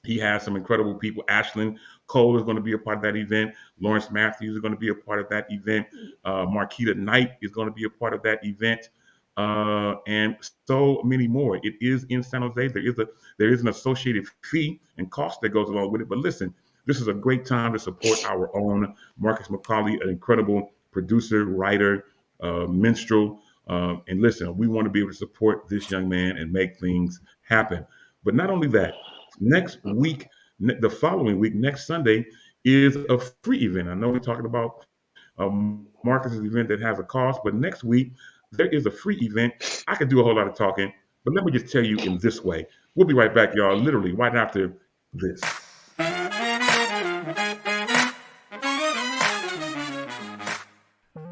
He has some incredible people. Ashlyn Cole is going to be a part of that event. Lawrence Matthews is going to be a part of that event. Marquita Knight is going to be a part of that event. And so many more. It is in San Jose. There is an associated fee and cost that goes along with it. But listen, this is a great time to support our own Marcus McCauley, an incredible producer, writer, minstrel. And listen, we want to be able to support this young man and make things happen. But not only that, next week, the following week, next Sunday, is a free event. I know we're talking about Marcus's event that has a cost, but next week there is a free event. I could do a whole lot of talking, but let me just tell you in this way. We'll be right back, y'all, literally right after this.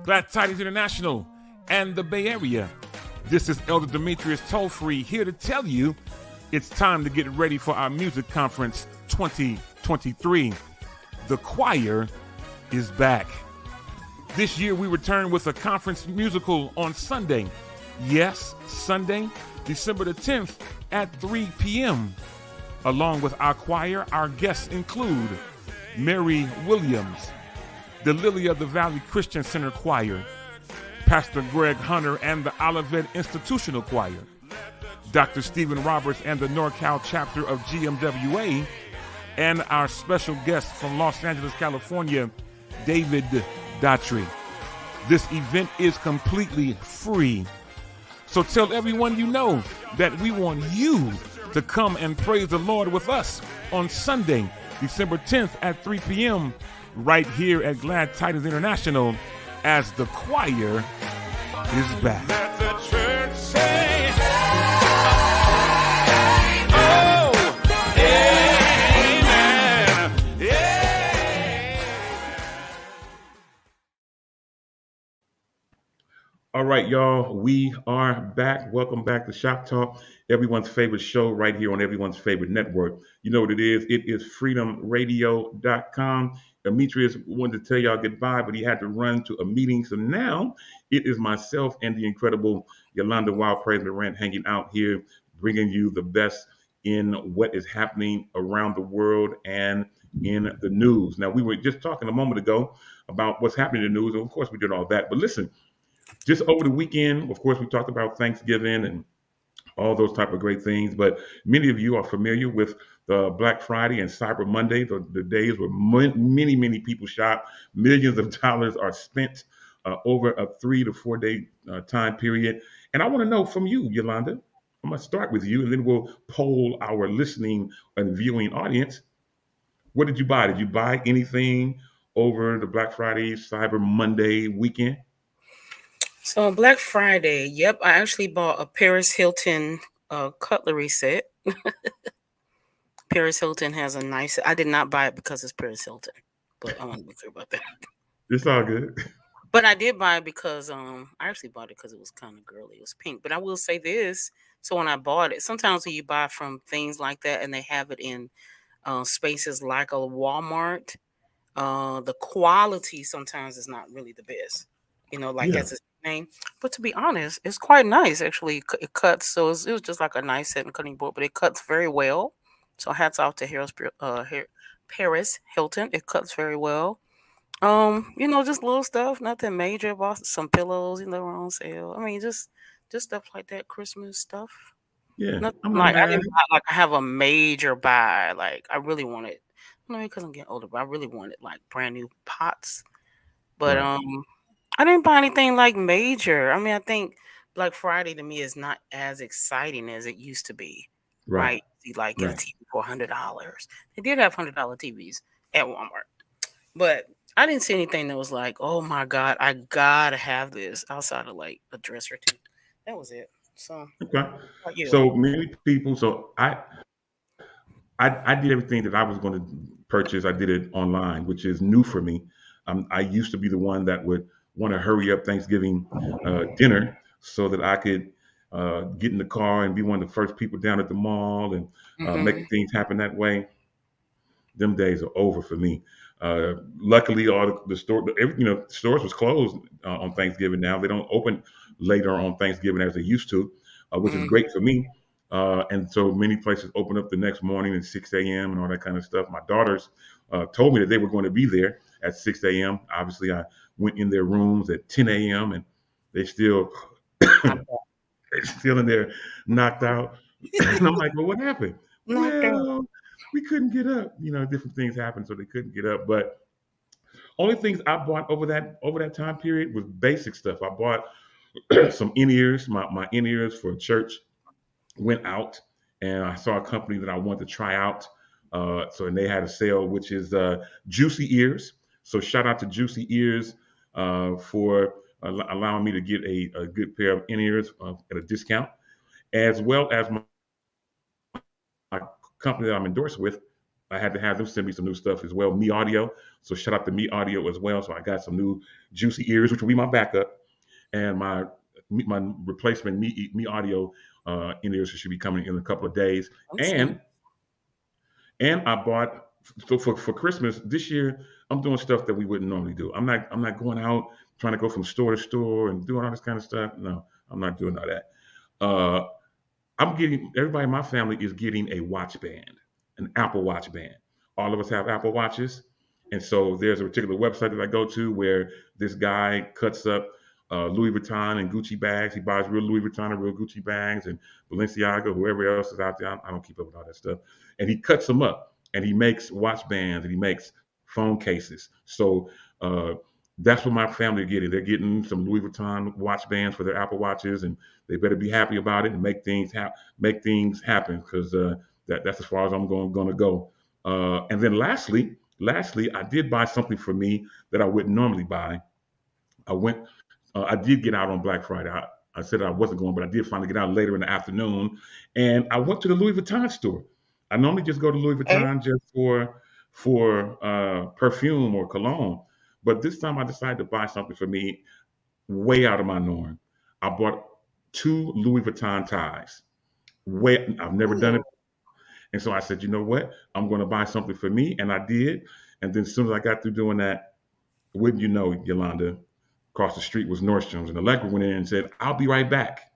Glad Tidings International and the Bay Area. This is Elder Demetrius Toll-Free here to tell you it's time to get ready for our music conference 2023. The choir is back. This year we return with a conference musical on Sunday. Yes, Sunday, December the 10th at 3 p.m. Along with our choir, our guests include Mary Williams, the Lily of the Valley Christian Center Choir, Pastor Greg Hunter and the Olivet Institutional Choir, Dr. Stephen Roberts and the NorCal chapter of GMWA, and our special guest from Los Angeles, California, David Daughtry. This event is completely free. So tell everyone you know that we want you to come and praise the Lord with us on Sunday, December 10th at 3 p.m. right here at Glad Tidings International as the choir is back. Let the church say, oh, amen. Yeah. All right, y'all, we are back. Welcome back to Shop Talk, everyone's favorite show right here on everyone's favorite network. You know what it is? It is freedomradio.com. Demetrius wanted to tell y'all goodbye, but he had to run to a meeting. So now it is myself and the incredible Yolanda Wild Praise Morant hanging out here, bringing you the best in what is happening around the world and in the news. Now, we were just talking a moment ago about what's happening in the news, and of course we did all that. But listen, just over the weekend, of course, we talked about Thanksgiving and all those type of great things. But many of you are familiar with the Black Friday and Cyber Monday, the days where many people shop. Millions of dollars are spent over a 3 to 4 day time period. And I want to know from you, Yolanda, I'm going to start with you, and then we'll poll our listening and viewing audience. What did you buy? Did you buy anything over the Black Friday, Cyber Monday weekend? So on Black Friday, yep, I actually bought a Paris Hilton cutlery set. Paris Hilton has a nice. I did not buy it because it's Paris Hilton, but I want to be clear about that. It's all good. But I did buy it because I actually bought it because it was kind of girly. It was pink. But I will say this: so when I bought it, sometimes when you buy from things like that and they have it in spaces like a Walmart, the quality sometimes is not really the best. You know, like that's its name. But to be honest, it's quite nice actually. It cuts, so it was just like a nice set and cutting board, but it cuts very well. So hats off to Paris Hilton. It cuts very well. You know, just little stuff, nothing major. Bought some pillows, you know, were on sale. I mean, just stuff like that, Christmas stuff. Yeah, Nothing like I didn't buy, like I have a major buy. Like I really wanted, maybe because I'm getting older, but I really wanted like brand new pots. But Right. I didn't buy anything like major. I mean, I think Black Friday to me is not as exciting as it used to be. Right. Right? You like get a Right. TV for $100. They did have $100 TVs at Walmart, but I didn't see anything that was like, oh my God, I gotta have this outside of like a dress or two. That was it. So, Okay. how about you? So many people. So I did everything that I was going to purchase. I did it online, which is new for me. I used to be the one that would want to hurry up Thanksgiving dinner so that I could get in the car and be one of the first people down at the mall and make Mhm. things happen that way. Them days are over for me. Luckily, all the stores was closed on Thanksgiving. Now they don't open later on Thanksgiving as they used to, which is Mhm. great for me. And so many places open up the next morning at 6 a.m. and all that kind of stuff. My daughters told me that they were going to be there at 6 a.m. Obviously, I went in their rooms at 10 a.m. and they still they're still in there knocked out. And I'm like, well, what happened? Knocked out. Well, we couldn't get up. Different things happened, so they couldn't get up. But only things I bought over that time period was basic stuff. I bought some in-ears, my in-ears for church. Went out and I saw a company that I wanted to try out. And they had a sale, which is Juicy Ears. So shout out to Juicy Ears for allowing me to get a good pair of in-ears at a discount, as well as my company that I'm endorsed with. I had to have them send me some new stuff as well, Me Audio. So shout out to Me Audio as well. So I got some new Juicy Ears, which will be my backup, and my replacement Me Audio in-ears should be coming in a couple of days. Awesome. And I bought, so for Christmas this year, I'm doing stuff that we wouldn't normally do. I'm not going out trying to go from store to store and doing all this kind of stuff. No, I'm not doing all that. Everybody in my family is getting a watch band, an Apple Watch band. All of us have Apple Watches. And so there's a particular website that I go to where this guy cuts up Louis Vuitton and Gucci bags. He buys real Louis Vuitton and real Gucci bags, and Balenciaga, whoever else is out there. I don't keep up with all that stuff. And he cuts them up and he makes watch bands and he makes phone cases. So that's what my family are getting. They're getting some Louis Vuitton watch bands for their Apple Watches, and they better be happy about it and make things happen, because that's as far as I'm going to go. And then lastly, I did buy something for me that I wouldn't normally buy. I did get out on Black Friday. I said I wasn't going, but I did finally get out later in the afternoon, and I went to the Louis Vuitton store. I normally just go to Louis Vuitton just for perfume or cologne, but this time I decided to buy something for me way out of my norm. I bought 2 Louis Vuitton ties. I've never done it, and so I said, you know what? I'm going to buy something for me, and I did. And then as soon as I got through doing that, wouldn't you know, Yolanda, across the street was Nordstrom's, and Allegra went in and said, I'll be right back.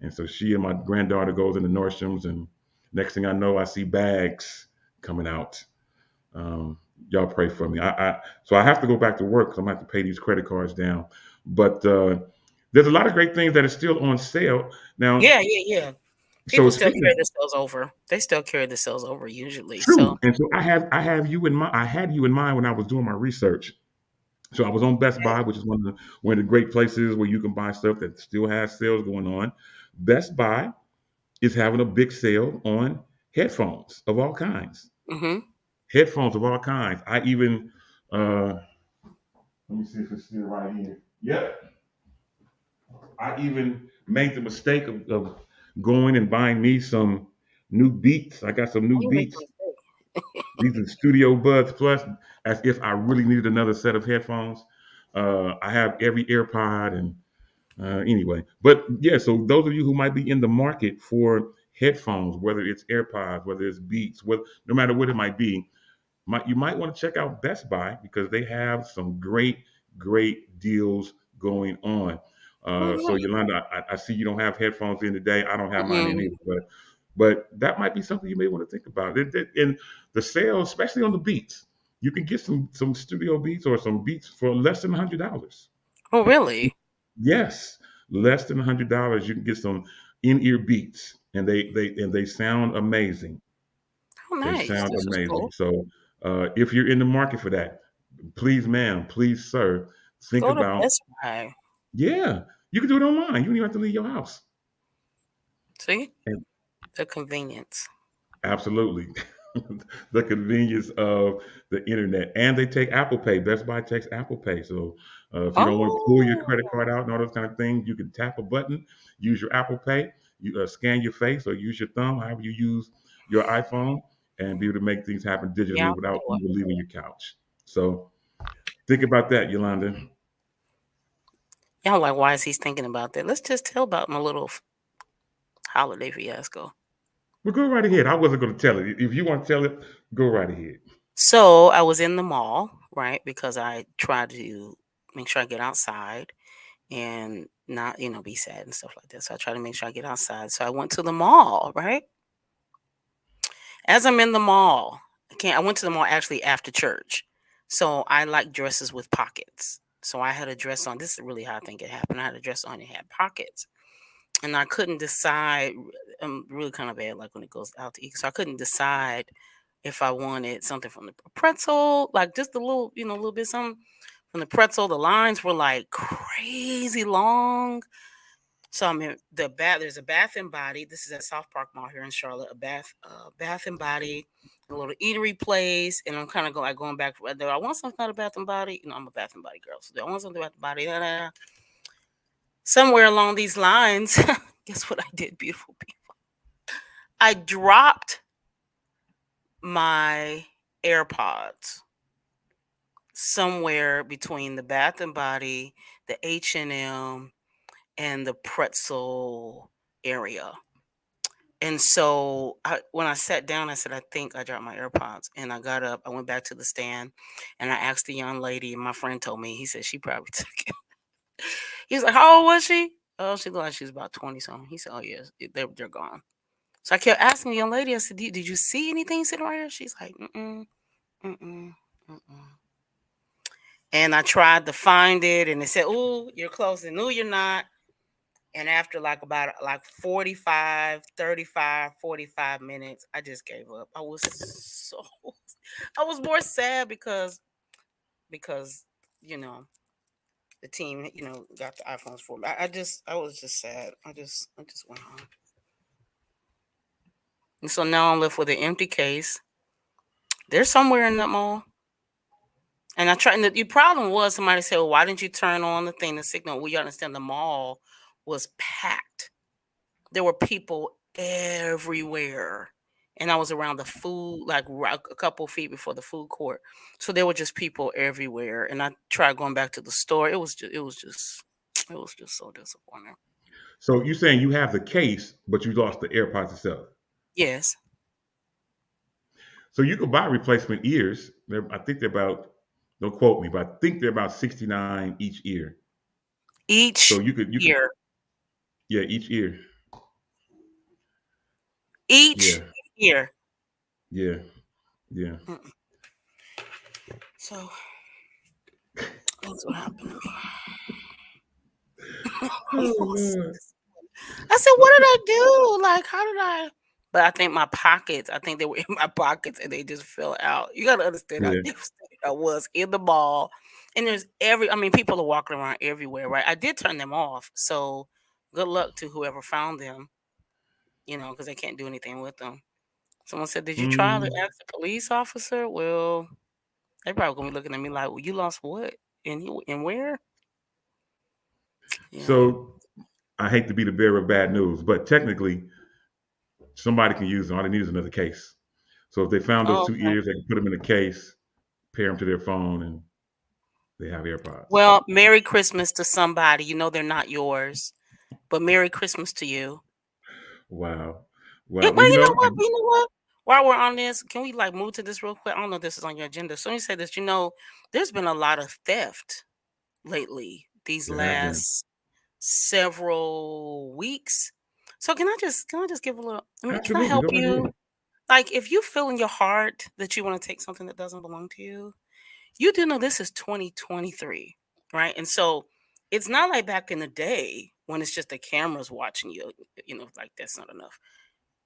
And so she and my granddaughter goes into Nordstrom's, and next thing I know, I see bags coming out. Y'all pray for me. So I have to go back to work because I'm going to have to pay these credit cards down. But there's a lot of great things that are still on sale now. Yeah. People So still speaking carry the sales over. They still carry the sales over usually. true, So and so I had you in mind. I had you in mind when I was doing my research. So I was on Best Buy, which is one of the great places where you can buy stuff that still has sales going on. Best Buy is having a big sale on headphones of all kinds. hmm Headphones of all kinds. I even let me see if it's still right here. Yep. I even made the mistake of going and buying me some new Beats. I got some new you make Beats. a mistake. These are Studio Buds Plus, as if I really needed another set of headphones. I have every AirPod and anyway. But yeah, so those of you who might be in the market for headphones, whether it's AirPods, whether it's Beats, no matter what it might be, you might want to check out Best Buy because they have some great deals going on. So Yolanda, I see you don't have headphones in today. I don't have mine in Mhm. either, but that might be something you may want to think about. And the sales, especially on the Beats, you can get some Studio Beats or some Beats for less than $100. Oh, really? Yes, less than $100, you can get some in-ear Beats, and they sound amazing. Oh, They nice. sound This is amazing. cool. So if you're in the market for that, please, ma'am, please, sir, think Go to about, Best Buy. yeah, you can do it online. You don't even have to leave your house. See And the convenience. absolutely. The convenience of the internet. And they take Apple Pay. Best Buy takes Apple Pay. So if you don't want to pull your credit Oh, card out and all those kind of things, you can tap a button, use your Apple Pay, you scan your face or use your thumb, however you use your iPhone, and be able to make things happen yeah, digitally without I'll do even leaving your couch. So think about that, Yolanda. it. Y'all like, why is he thinking about that? Let's just tell about my little holiday fiasco. Well, go right ahead. I wasn't going to tell it. If you want to tell it, go right ahead. So I was in the mall, right? Because I try to make sure I get outside. And not, be sad and stuff like that. So I try to make sure I get outside. So I went to the mall, right? As I'm in the mall, I went to the mall actually after church. So I like dresses with pockets. So I had a dress on. This is really how I think it happened. I had a dress on, it had pockets. And I couldn't decide. I'm really kind of bad, like when it goes out to eat. So I couldn't decide if I wanted something from the pretzel, like just a little, a little bit something from the pretzel. The lines were like crazy long. So I'm in the bath. There's a Bath and Body. This is at South Park Mall here in Charlotte. A Bath and Body, a little eatery place, and I'm kind of going back. Do I want something out of Bath and Body? I'm a Bath and Body girl. So do I want something about the body? Da, da, da. Somewhere along these lines, guess what I did, beautiful people? I dropped my AirPods somewhere between the Bath and Body, the H&M, and the pretzel area. And so when I sat down, I said, I think I dropped my AirPods. And I got up, I went back to the stand, and I asked the young lady, and my friend told me, he said she probably took it. He was like, how old was she? Oh, she looked like she was about 20 something. He said, oh, yes, they're gone. So I kept asking the young lady, I said, did you see anything sitting right here? She's like, mm-mm, mm-mm, mm-mm. And I tried to find it, and it said, ooh, you're close. And no, you're not. And after about 45 minutes, I just gave up. I was more sad because the team, got the iPhones for me. I was just sad. I just went home. And so now I'm left with an empty case. They're somewhere in that mall. And I tried, and the problem was somebody said, well, why didn't you turn on the signal? Well, you understand the mall was packed. There were people everywhere. And I was around the food, like a couple feet before the food court. So there were just people everywhere. And I tried going back to the store. It was just so disappointing. So you're saying you have the case, but you lost the AirPods itself? Yes. So you could buy replacement ears. I think they're about, don't quote me, but I think they're about $69 each ear. Each so you could ear. Yeah, each ear. Each ear. Yeah. Yeah. Mm-mm. So that's what happened to me. I said, what did I do? Like, how did I? But I think they were in my pockets and they just fell out. You got to understand how devastated I was in the mall. And there's people are walking around everywhere, right? I did turn them off. So good luck to whoever found them, because they can't do anything with them. Someone said, did you try to ask the police officer? Well, they probably going to be looking at me like, well, you lost what? And where? Yeah. So I hate to be the bearer of bad news, but technically somebody can use them. All they need is another case. So if they found those two ears, they can put them in a case, pair them to their phone, and they have AirPods. Well, Merry Christmas to somebody. They're not yours, but Merry Christmas to you. Wow. Well, you know what? While we're on this, can we move to this real quick? I don't know if this is on your agenda. So let me say this. There's been a lot of theft lately these last several weeks. So can I just give a little? Can I help you? Like, if you feel in your heart that you want to take something that doesn't belong to you, you do know this is 2023, right? And so it's not like back in the day when it's just the cameras watching you. Like that's not enough.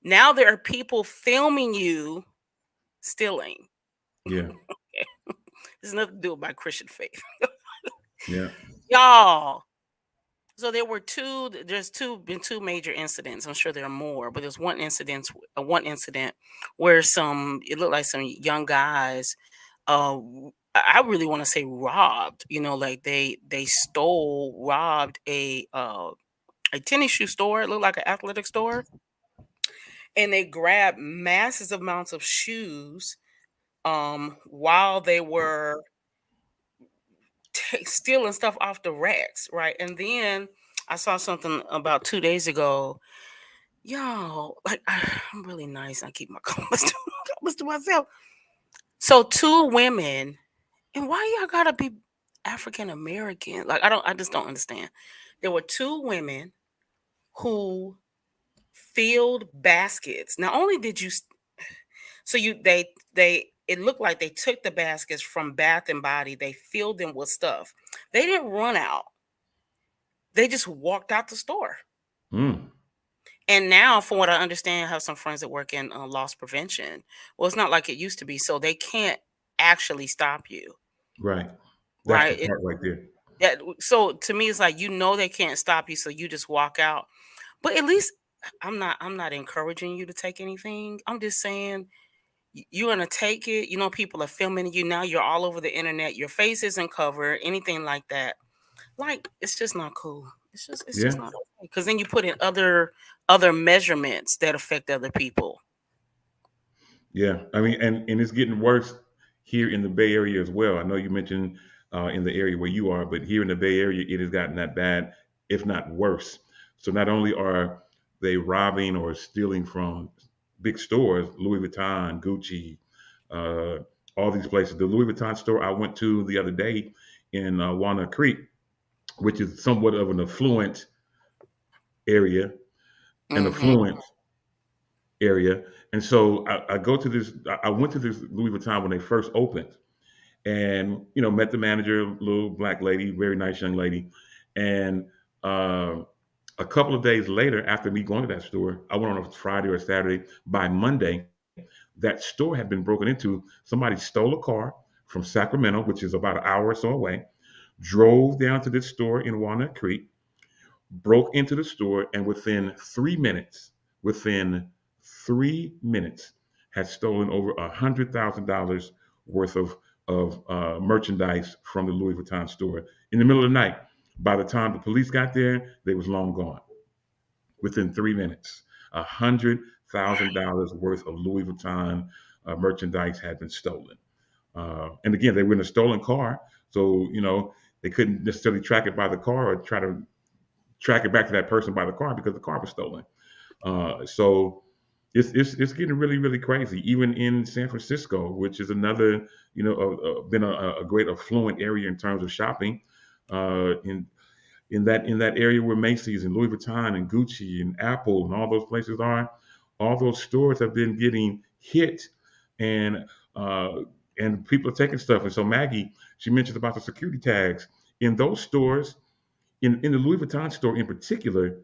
Now there are people filming you stealing. Yeah. Okay. There's nothing to do with my Christian faith. Yeah. Y'all. So there's been two major incidents. I'm sure there are more, but there's one incident where it looked like some young guys, I really want to say robbed, they robbed a tennis shoe store. It looked like an athletic store. And they grabbed massive amounts of shoes while they were stealing stuff off the racks, right? And then I saw something about 2 days ago. Y'all, I'm really nice. I keep my comments to myself. So 2 women, and why y'all gotta be African American? I just don't understand. There were two women who filled baskets. Not only did you, so you they it looked like they took the baskets from Bath and Body. They filled them with stuff. They didn't run out. They just walked out the store. Mm. And now, from what I understand, I have some friends that work in loss prevention. Well, it's not like it used to be, so they can't actually stop you, Right. That's the right? part right there. So to me, it's like they can't stop you, so you just walk out. But at least I'm not encouraging you to take anything. I'm just saying you're gonna take it. You know, people are filming you now. You're all over the internet. Your face isn't covered, anything like that. Like it's just not cool. It's Yeah. just not okay. Because then you put in other measurements that affect other people. Yeah. I mean, and it's getting worse here in the Bay Area as well. I know you mentioned in the area where you are, but here in the Bay Area, it has gotten that bad, if not worse. So not only are they robbing or stealing from big stores, Louis Vuitton, Gucci, uh, all these places. The Louis Vuitton store I went to the other day in Walnut Creek, which is somewhat of an affluent area, an Hmm. affluent area. And so I go to this. I went to this Louis Vuitton when they first opened, and met the manager, little black lady, very nice young lady. And uh, a couple of days later, after me going to that store, I went on a Friday or Saturday. By Monday, that store had been broken into. Somebody stole a car from Sacramento, which is about an hour or so away, drove down to this store in Walnut Creek, broke into the store, and within 3 minutes, had stolen over $100,000 worth of merchandise from the Louis Vuitton store in the middle of the night. By the time the police got there, they was long gone. Within 3 minutes, $100,000 worth of Louis Vuitton merchandise had been stolen. And again, they were in a stolen car, so they couldn't necessarily track it by the car or try to track it back to that person by the car because the car was stolen. So it's getting really really crazy. Even in San Francisco, which is another been a great affluent area in terms of shopping. In that area where Macy's and Louis Vuitton and Gucci and Apple and all those places are, all those stores have been getting hit, and uh, and people are taking stuff. And so Maggie, she mentioned about the security tags in those stores. In the Louis Vuitton store in particular,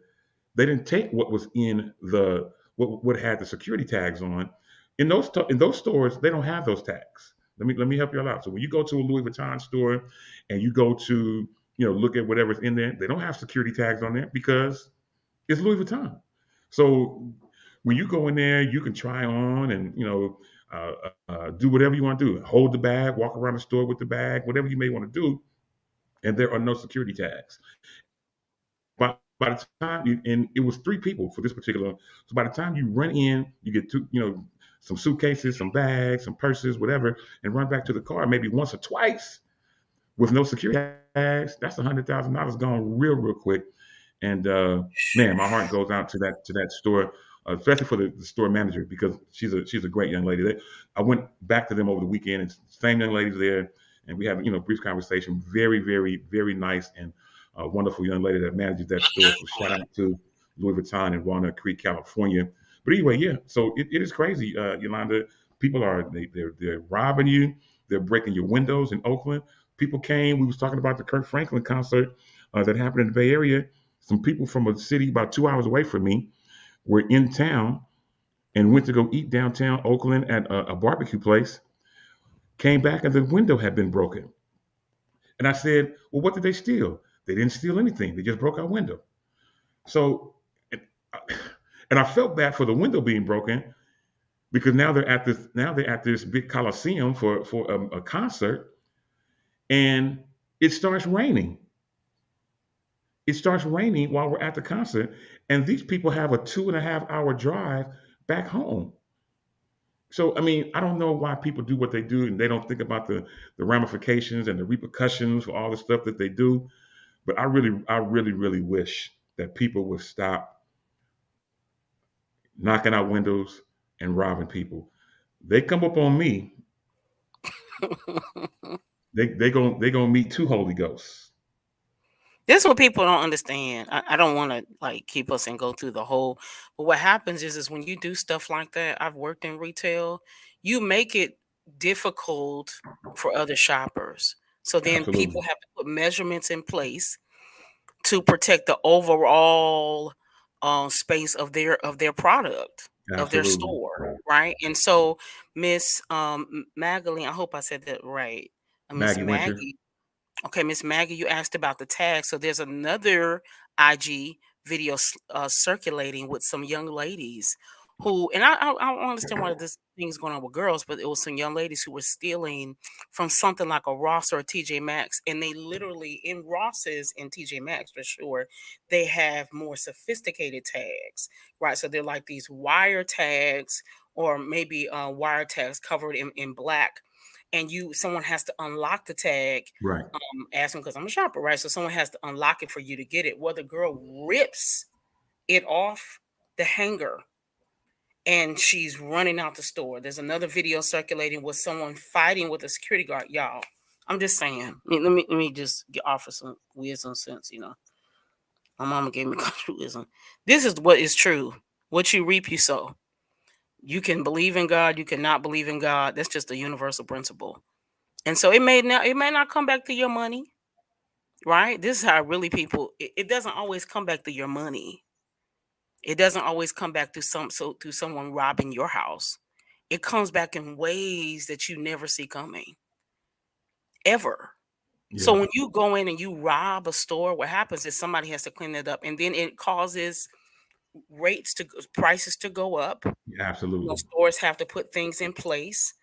they didn't take what was in the what had the security tags on. In those stores, they don't have those tags. Let me help you all out. So when you go to a Louis Vuitton store and you go to look at whatever's in there, they don't have security tags on there because it's Louis Vuitton. So when you go in there, you can try on and do whatever you want to do. Hold the bag, walk around the store with the bag, whatever you may want to do, and there are no security tags. By the time and it was three people for this particular. So by the time you run in, you get some suitcases, some bags, some purses, whatever, and run back to the car maybe once or twice with no security tags. That's $100,000 gone real quick. And man, my heart goes out to that store, especially for the store manager because she's a great young lady. I went back to them over the weekend, and same young lady's there, and we have brief conversation. Very very very nice and wonderful young lady that manages that store. So shout out to Louis Vuitton in Walnut Creek, California. But anyway, yeah. So it is crazy, Yolanda. People they're robbing you. They're breaking your windows in Oakland. People came. We was talking about the Kirk Franklin concert that happened in the Bay Area. Some people from a city about 2 hours away from me were in town and went to go eat downtown Oakland at a barbecue place. Came back and the window had been broken. And I said, "Well, what did they steal?" They didn't steal anything. They just broke our window. So, and and I felt bad for the window being broken because now they're at this big coliseum for a concert, and it starts raining. It starts raining while we're at the concert, and these people have a 2.5 hour drive back home. So I mean, I don't know why people do what they do, and they don't think about the ramifications and the repercussions for all the stuff that they do. But I really wish that people would stop knocking out windows and robbing people. They come up on me, they gonna meet two Holy Ghosts. This is what people don't understand. I don't want to like keep us and go through the whole, but what happens is when you do stuff like that, I've worked in retail, you make it difficult for other shoppers. So then Absolutely. people have to put measurements in place to protect the overall space of their product, of their Absolutely. store, right? And so Miss Magdalene, I hope I said that right. Miss Maggie Winter. Maggie. Okay, Miss Maggie, you asked about the tag. So there's another IG video circulating with some young ladies who, and I don't understand why this thing's going on with girls, but it was some young ladies who were stealing from something like a Ross or a TJ Maxx, and they literally in Ross's and TJ Maxx for sure, they have more sophisticated tags, right? So they're like these wire tags, or maybe wire tags covered in black, and someone has to unlock the tag, Right. asking because I'm a shopper, right? So someone has to unlock it for you to get it. Well, the girl rips it off the hanger and she's running out the store. There's another video circulating with someone fighting with a security guard. Y'all, I'm just saying. Let me just offer some wisdom sense. My mama gave me country wisdom. This is what is true. What you reap, you sow. You can believe in God. You cannot believe in God. That's just a universal principle. And so it may not come back to your money, right? This is how really people. It doesn't always come back to your money. It doesn't always come back to through someone robbing your house. It comes back in ways that you never see coming, ever. So Yeah. when you go in and you rob a store, what happens is somebody has to clean it up, and then it causes prices to go up. Absolutely. Stores have to put things in place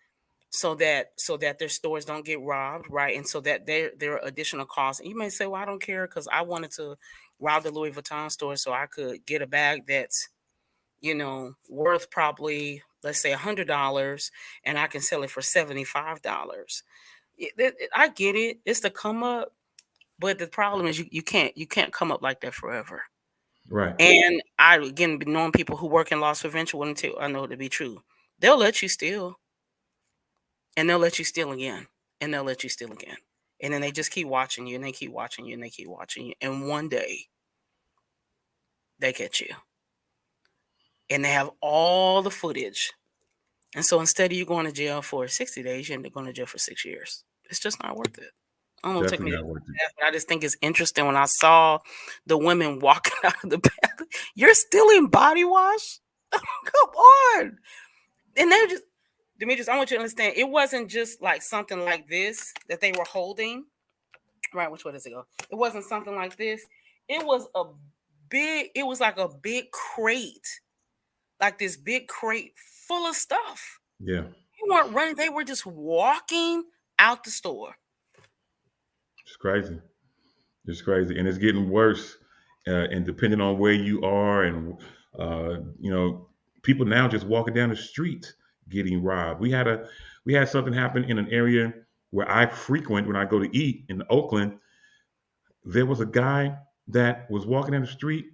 so that their stores don't get robbed, right? And so that there are additional costs. And you may say, well, I don't care because I wanted to rob the Louis Vuitton store so I could get a bag that's worth probably, let's say, $100, and I can sell it for $75. I get it. It's the come up, but the problem is you can't come up like that forever. Right. And I, again, been knowing people who work in loss prevention, until I know it to be true. They'll let you steal, and they'll let you steal again, and they'll let you steal again, and then they just keep watching you, and they keep watching you, and they keep watching you, and one day they catch you, and they have all the footage. And so instead of you going to jail for 60 days, you end up going to jail for 6 years. It's just not worth it. I don't know, it took me Definitely not worth it. but I just think it's interesting when I saw the women walking out of the bathroom. You're stealing body wash? Come on. And they just, Demetrius, I want you to understand, it wasn't just like something like this that they were holding. Right, which way does it go? It wasn't something like this. It was like a big crate. Like this big crate full of stuff. Yeah. You weren't running, they were just walking out the store. It's crazy. It's crazy, and it's getting worse. And depending on where you are, and people now just walking down the street getting robbed. We had something happen in an area where I frequent when I go to eat in Oakland. There was a guy that was walking down the street,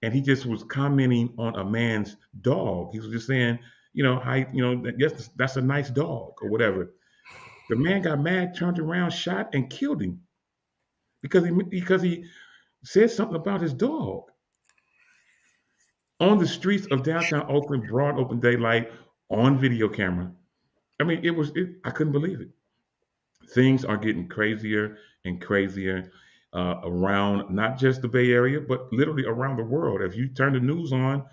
and he just was commenting on a man's dog. He was just saying, yes, that's a nice dog or whatever. The man got mad, turned around, shot, and killed him because he said something about his dog on the streets of downtown Oakland, broad open daylight, on video camera. I mean, I couldn't believe it. Things are getting crazier and crazier around not just the Bay Area, but literally around the world. If you turn the news on,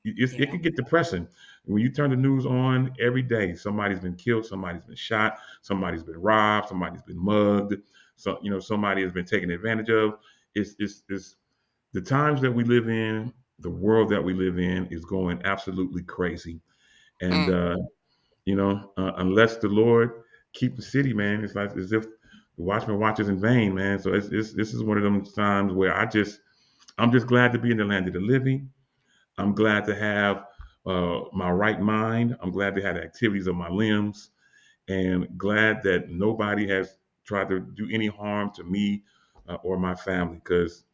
it can get depressing. When you turn the news on every day, somebody's been killed, somebody's been shot, somebody's been robbed, somebody's been mugged, somebody has been taken advantage of. It's the times that we live in, the world that we live in is going absolutely crazy. And unless the Lord keep the city, man, it's like as if the watchman watches in vain, man. So this is one of them times where I'm just glad to be in the land of the living. I'm glad to have my right mind. I'm glad to have the activities of my limbs, and glad that nobody has tried to do any harm to me or my family. Because,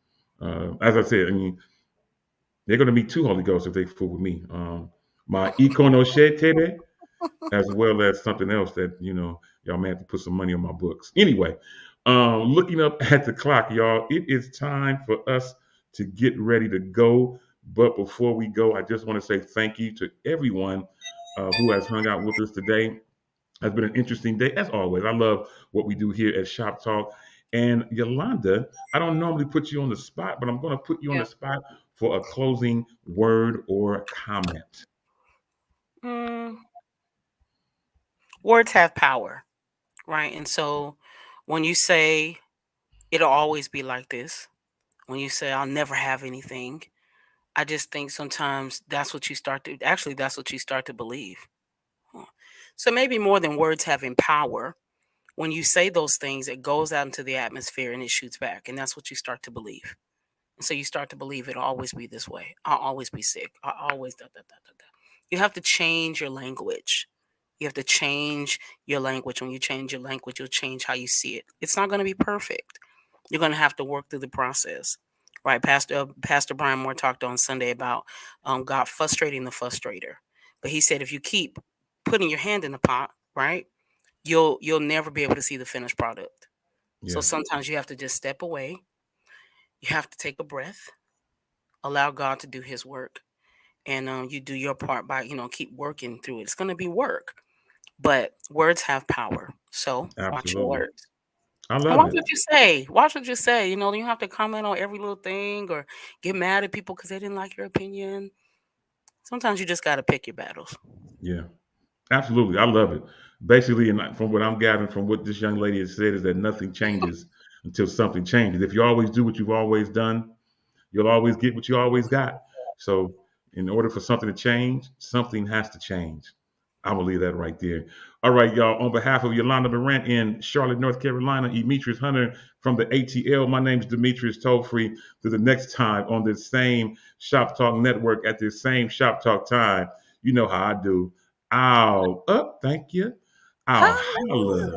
as I said, I mean, they're going to meet two Holy Ghosts if they fool with me. My ikonoshete, as well as something else that y'all may have to put some money on my books. Anyway, Looking up at the clock, y'all, it is time for us to get ready to go. But before we go, I just want to say thank you to everyone who has hung out with us today. Has been an interesting day, as always. I love what we do here at Shop Talk. And Yolanda, I don't normally put you on the spot, but I'm going to put you on Yeah. the spot for a closing word or comment. Mm, words have power, right? And so when you say it'll always be like this, when you say I'll never have anything, I just think sometimes that's what you start to believe. Huh. So maybe more than words having power, when you say those things, it goes out into the atmosphere and it shoots back. And that's what you start to believe. And so you start to believe it'll always be this way. I'll always be sick. I'll always da, da, da, da, da. You have to change your language. You have to change your language. When you change your language, you'll change how you see it. It's not going to be perfect. You're going to have to work through the process, right? Pastor Brian Moore talked on Sunday about God frustrating the frustrator, but he said if you keep putting your hand in the pot, right, you'll never be able to see the finished product. So Yeah, sometimes you have to just step away. You have to take a breath, allow God to do His work, and you do your part by keep working through it. It's going to be work, but words have power. So watch your absolutely. words. I And love watch it. what you say. Watch what you say. You don't have to comment on every little thing or get mad at people because they didn't like your opinion. Sometimes you just got to pick your battles. Yeah. Absolutely, I love it. Basically, and from what I'm gathering from what this young lady has said, is that nothing changes until something changes. If you always do what you've always done, you'll always get what you always got. So, in order for something to change, something has to change. I'm gonna leave that right there. All right, y'all. On behalf of Yolanda Durant in Charlotte, North Carolina, Demetrius Hunter from the ATL, my name is Demetrius Tollfree. To the next time on this same Shop Talk Network at this same Shop Talk time, you know how I do. I'll up. Thank you. I'll Hi. holla.